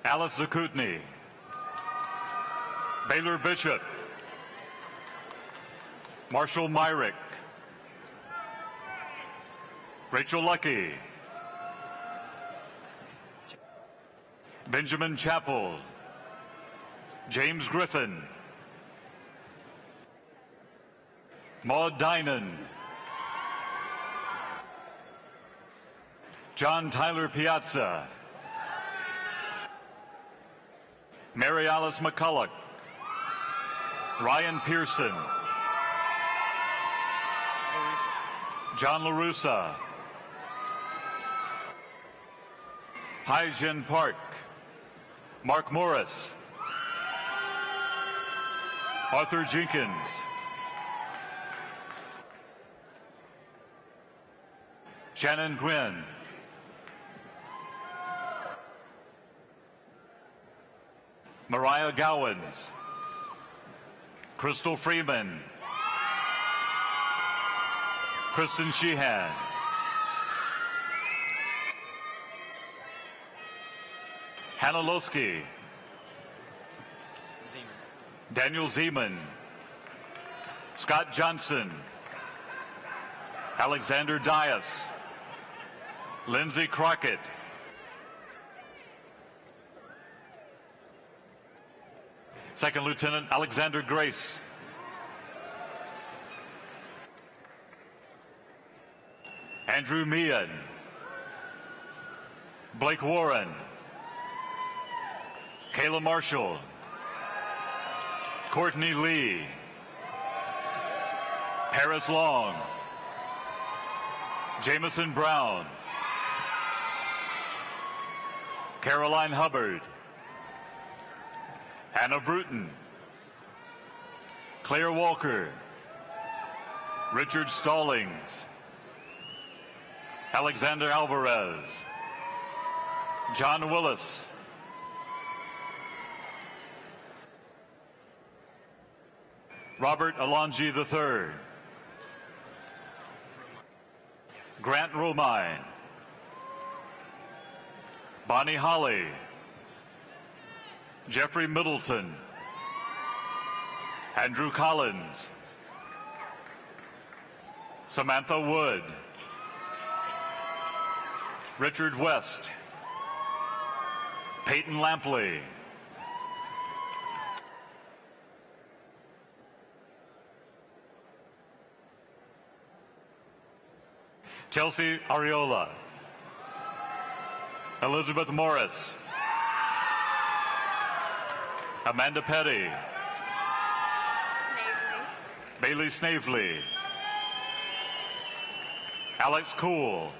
Alice Zakutny. Baylor Bishop. Marshall Myrick. Rachel Lucky. Benjamin Chappell. James Griffin. Maud Dinan. John Tyler Piazza. Mary Alice McCulloch. Ryan Pearson. John LaRussa. Hai-Jin Park. Mark Morris. Arthur Jenkins. Shannon Gwynn. Mariah Gowans. Crystal Freeman. Kristen Sheehan. Hannah Losky. Daniel Zeman. Scott Johnson. Alexander Dias. Lindsay Crockett. Second Lieutenant Alexander Grace. Andrew Meehan. Blake Warren. Kayla Marshall, Courtney Lee, Paris Long, Jameson Brown, Caroline Hubbard, Hannah Bruton, Claire Walker, Richard Stallings, Alexander Alvarez, John Willis, Robert Alonji III, Grant Romine, Bonnie Holly, Jeffrey Middleton, Andrew Collins, Samantha Wood, Richard West, Peyton Lampley, Chelsea Ariola, Elizabeth Morris, Amanda Petty, Bailey Snavely, Alex Cool,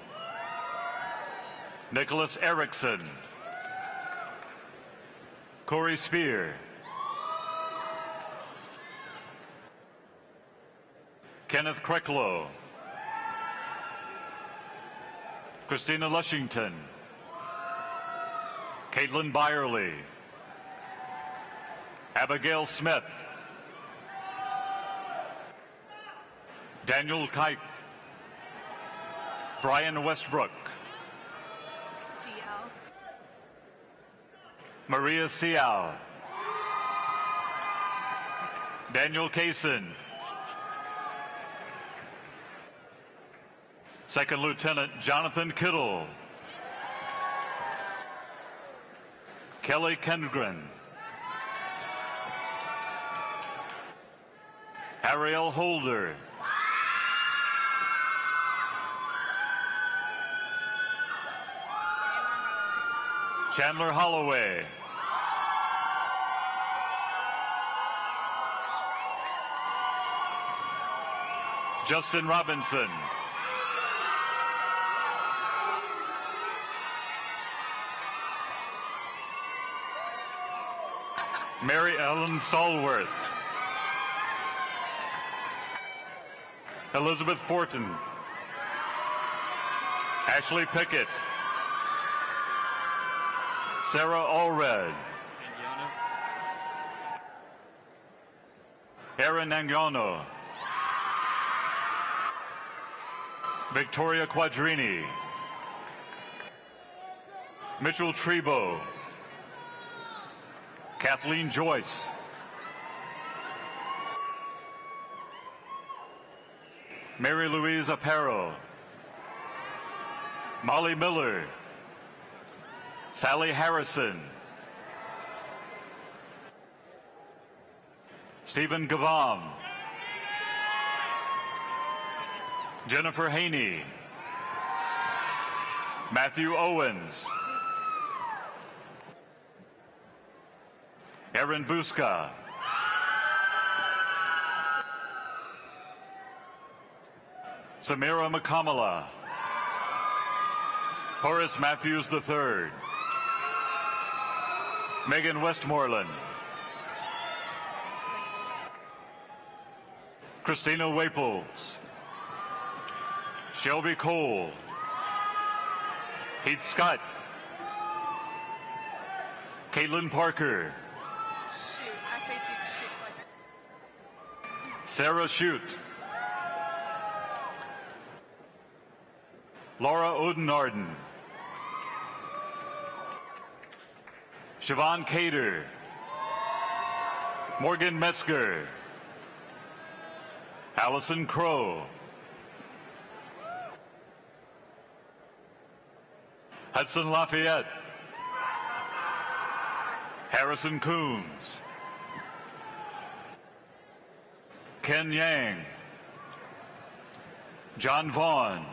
Nicholas Erickson, Corey Spear, Kenneth Krecklow, Christina Lushington, Caitlin Byerly, Abigail Smith, Daniel Kite, Brian Westbrook, Maria Siao, Daniel Kaysen, Second Lieutenant Jonathan Kittle, Kelly Kendgren, Ariel Holder, Chandler Holloway, Justin Robinson, Mary Ellen Stallworth, Elizabeth Fortin, Ashley Pickett, Sarah Allred, Aaron Nangono, Victoria Quadrini, Mitchell Trebo, Kathleen Joyce, Mary Louise Aparo, Molly Miller, Sally Harrison, Stephen Gavam, Jennifer Haney, Matthew Owens, Aaron Buska, Samira McCamala, Horace Matthews III, Megan Westmoreland, Christina Waples, Shelby Cole, Heath Scott, Caitlin Parker, Sarah Shute, Laura Odenarden, Siobhan Cater, Morgan Metzger, Allison Crow, Hudson Lafayette, Harrison Coombs, Ken Yang, John Vaughn,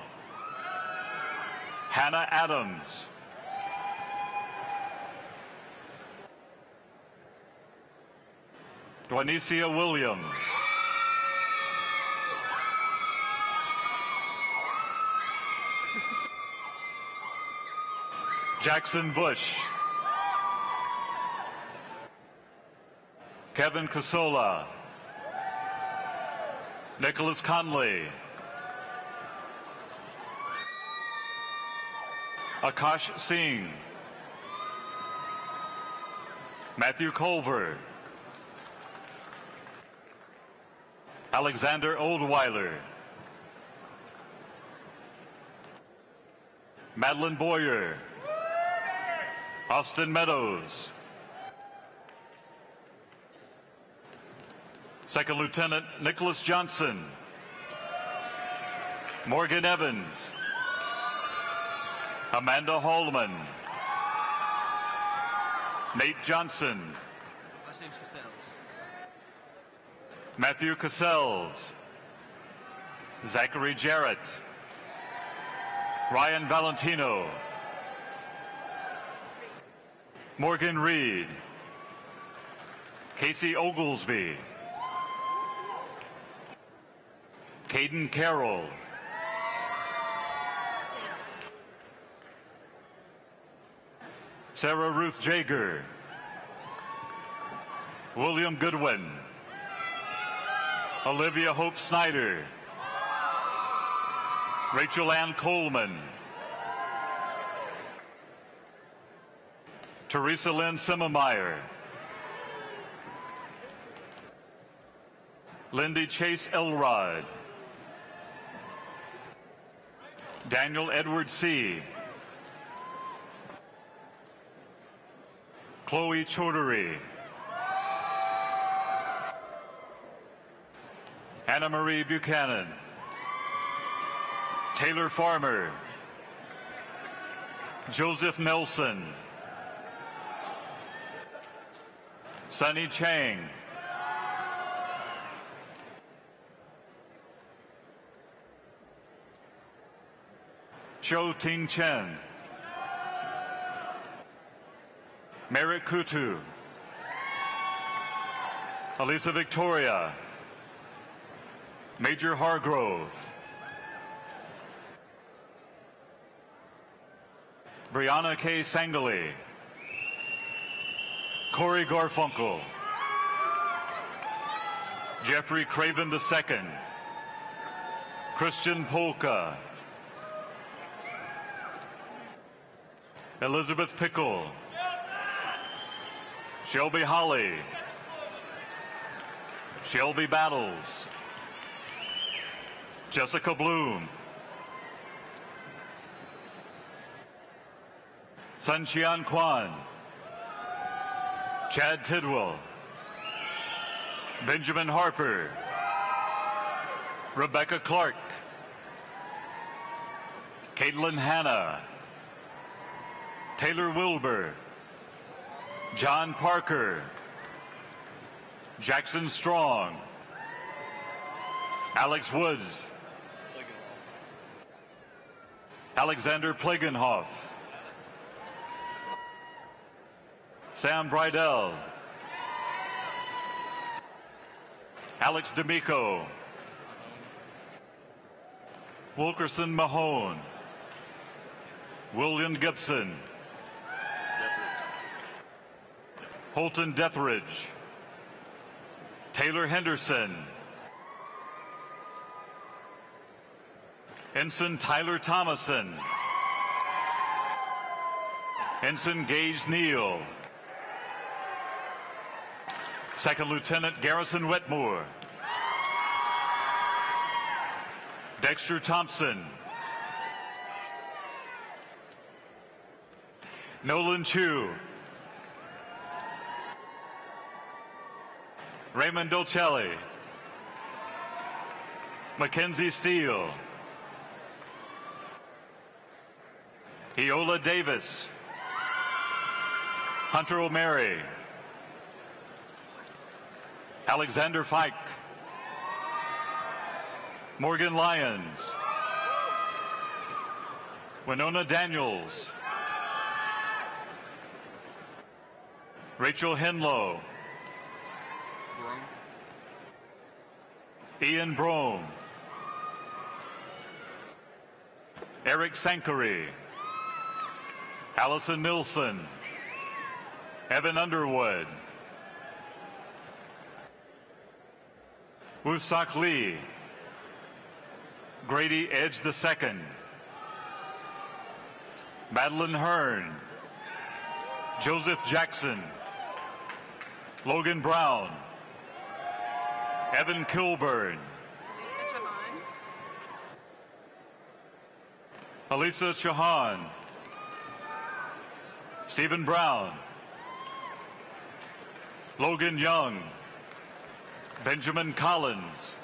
Hannah Adams, Dwanicia Williams. Jackson Bush. Kevin Casola. Nicholas Conley. Akash Singh. Matthew Culver. Alexander Oldweiler. Madeline Boyer. Austin Meadows. Second Lieutenant Nicholas Johnson. Morgan Evans. Amanda Hallman. Nate Johnson. Last name's Cassels. Matthew Cassels. Zachary Jarrett. Ryan Valentino. Morgan Reed. Casey Oglesby. Caden Carroll. Sarah Ruth Jager. William Goodwin. Olivia Hope Snyder. Rachel Ann Coleman. Teresa Lynn Simmemeyer. Lindy Chase Elrod. Daniel Edward C. Chloe Choudhury. Anna Marie Buchanan. Taylor Farmer. Joseph Nelson. Sunny Chang. Cho Ting Chen. Merrick Kutu. Elisa Victoria. Major Hargrove. Brianna K. Sangali. Corey Garfunkel. Jeffrey Craven II. Christian Polka. Elizabeth Pickle. Shelby Holly. Shelby Battles. Jessica Bloom. Sun Chian Kwan. Chad Tidwell. Benjamin Harper. Rebecca Clark. Caitlin Hanna. Taylor Wilbur. John Parker. Jackson Strong. Alex Woods. Alexander Plagenhoff. Sam Bridell. Alex D'Amico. Wilkerson Mahone. William Gibson. Holton Deathridge. Taylor Henderson. Ensign Tyler Thomason. Ensign Gage Neal. Second Lieutenant Garrison Wetmore. Dexter Thompson. Nolan Chu. Raymond Dolcelli. Mackenzie Steele. Eola Davis. Hunter O'Mary. Alexander Fike. Morgan Lyons. Winona Daniels. Rachel Henlow. Ian Brome, Eric Sankary, Allison Nilsson, Evan Underwood, Woosak Lee, Grady Edge II, Madeline Hearn, Joseph Jackson, Logan Brown, Evan Kilburn, Elisa Chahan, Stephen Brown, Logan Young, Benjamin Collins,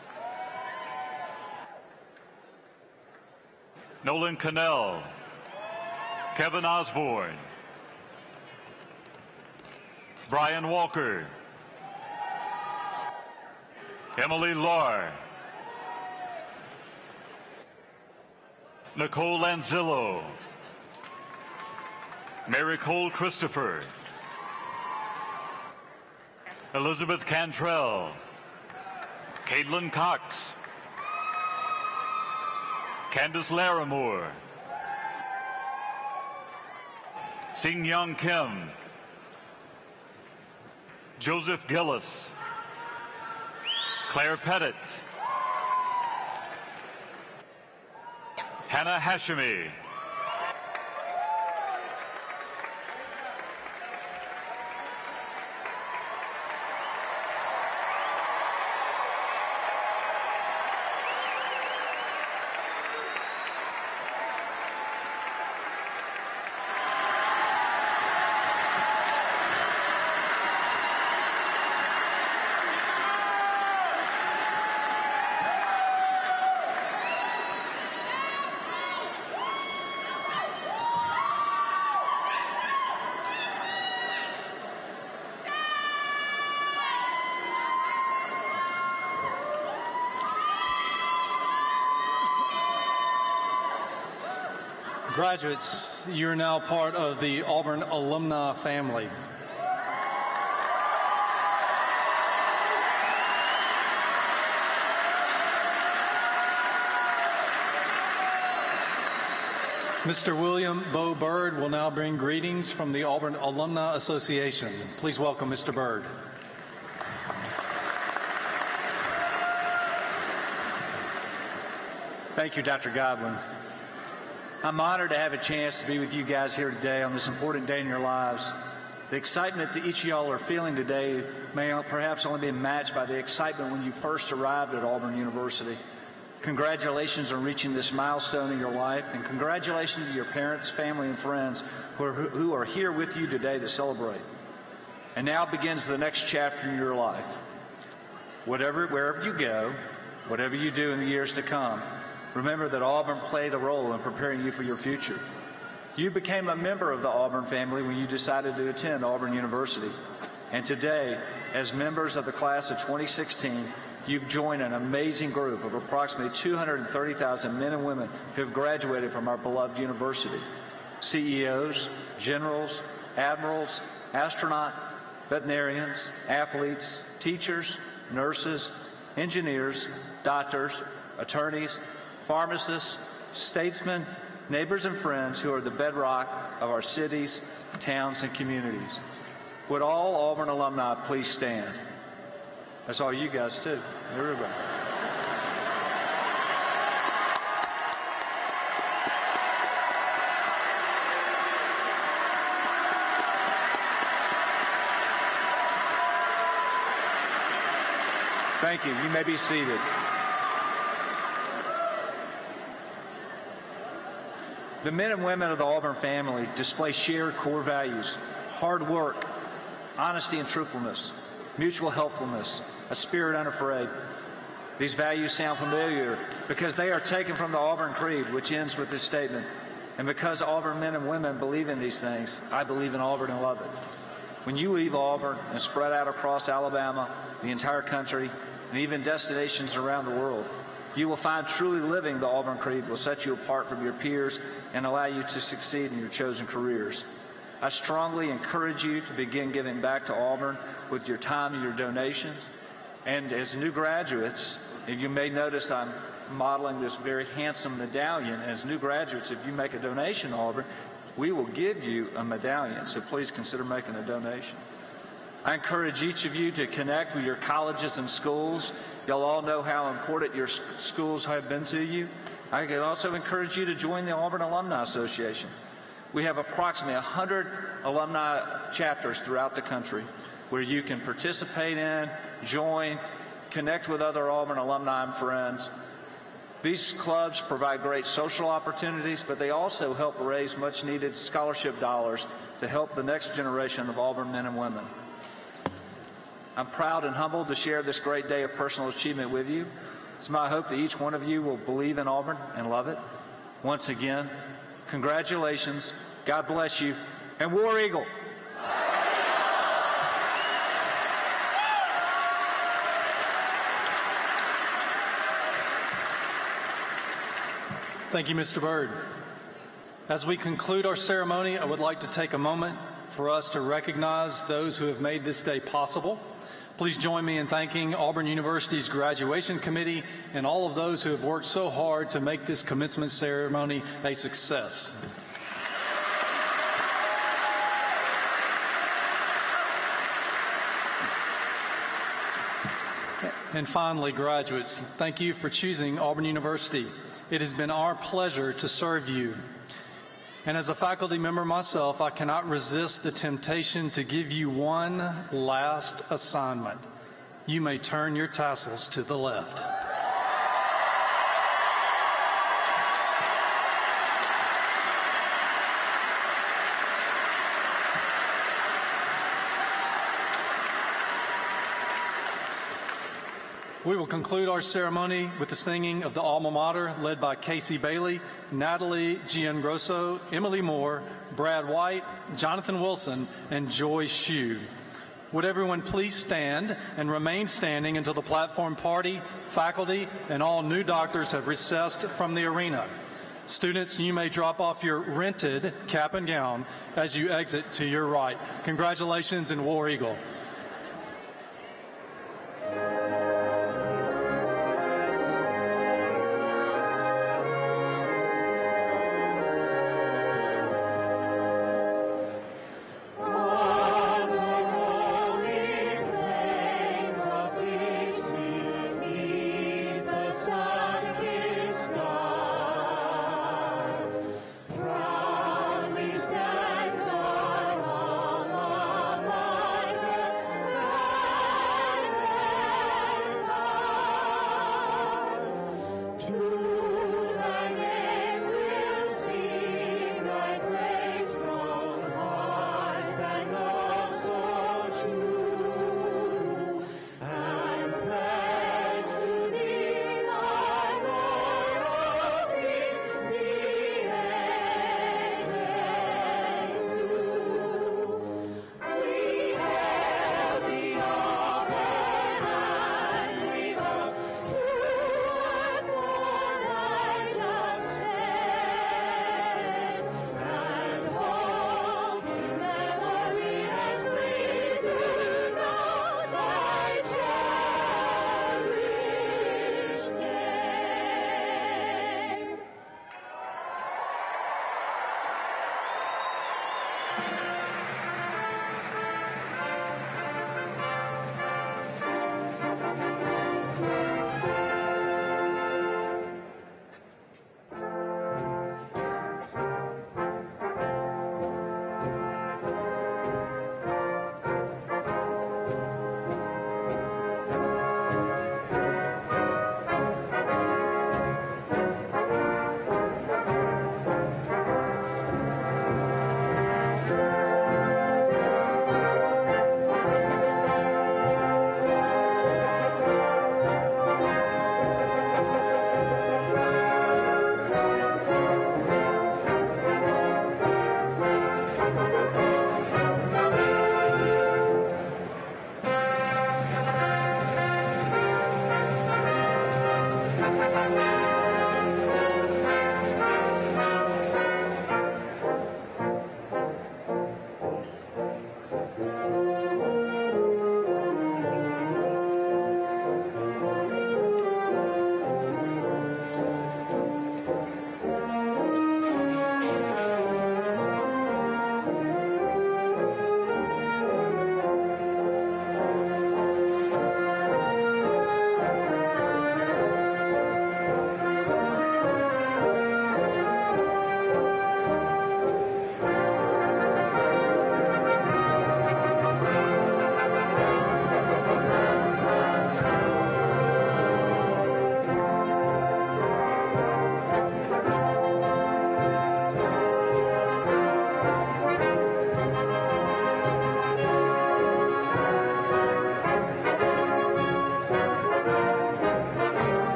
Nolan Cannell, Kevin Osborne, Brian Walker, Emily Lahr, Nicole Lanzillo, Mary Cole Christopher, Elizabeth Cantrell, Caitlin Cox, Candace Larimore, Sing Young Kim, Joseph Gillis, Claire Pettit, Hannah Hashimi, Graduates, you're now part of the Auburn alumni family. Mr. William Bo Bird will now bring greetings from the Auburn Alumni Association. Please welcome Mr. Bird. Thank you, Dr. Godwin. I'm honored to have a chance to be with you guys here today on this important day in your lives. The excitement that each of y'all are feeling today may perhaps only be matched by the excitement when you first arrived at Auburn University. Congratulations on reaching this milestone in your life, and congratulations to your parents, family, and friends who are here with you today to celebrate. And now begins the next chapter in your life. Wherever you go, whatever you do in the years to come, remember that Auburn played a role in preparing you for your future. You became a member of the Auburn family when you decided to attend Auburn University. And today, as members of the class of 2016, you've joined an amazing group of approximately 230,000 men and women who have graduated from our beloved university. CEOs, generals, admirals, astronauts, veterinarians, athletes, teachers, nurses, engineers, doctors, attorneys, pharmacists, statesmen, neighbors, and friends who are the bedrock of our cities, towns, and communities. Would all Auburn alumni please stand? That's all you guys too, everybody. Thank you. You may be seated. The men and women of the Auburn family display shared core values: hard work, honesty and truthfulness, mutual helpfulness, a spirit unafraid. These values sound familiar because they are taken from the Auburn Creed, which ends with this statement: and because Auburn men and women believe in these things, I believe in Auburn and love it. When you leave Auburn and spread out across Alabama, the entire country, and even destinations around the world, you will find truly living the Auburn Creed will set you apart from your peers and allow you to succeed in your chosen careers. I strongly encourage you to begin giving back to Auburn with your time and your donations. And as new graduates, and you may notice I'm modeling this very handsome medallion. As new graduates, if you make a donation to Auburn, we will give you a medallion, so please consider making a donation. I encourage each of you to connect with your colleges and schools. You'll all know how important your schools have been to you. I can also encourage you to join the Auburn Alumni Association. We have approximately 100 alumni chapters throughout the country where you can participate in, join, connect with other Auburn alumni and friends. These clubs provide great social opportunities, but they also help raise much-needed scholarship dollars to help the next generation of Auburn men and women. I'm proud and humbled to share this great day of personal achievement with you. It's my hope that each one of you will believe in Auburn and love it. Once again, congratulations, God bless you, and War Eagle! Thank you, Mr. Byrd. As we conclude our ceremony, I would like to take a moment for us to recognize those who have made this day possible. Please join me in thanking Auburn University's graduation committee and all of those who have worked so hard to make this commencement ceremony a success. And finally, graduates, thank you for choosing Auburn University. It has been our pleasure to serve you. And as a faculty member myself, I cannot resist the temptation to give you one last assignment. You may turn your tassels to the left. We will conclude our ceremony with the singing of the Alma Mater, led by Casey Bailey, Natalie Giangrosso, Emily Moore, Brad White, Jonathan Wilson, and Joy Shue. Would everyone please stand and remain standing until the platform party, faculty, and all new doctors have recessed from the arena. Students, you may drop off your rented cap and gown as you exit to your right. Congratulations and War Eagle.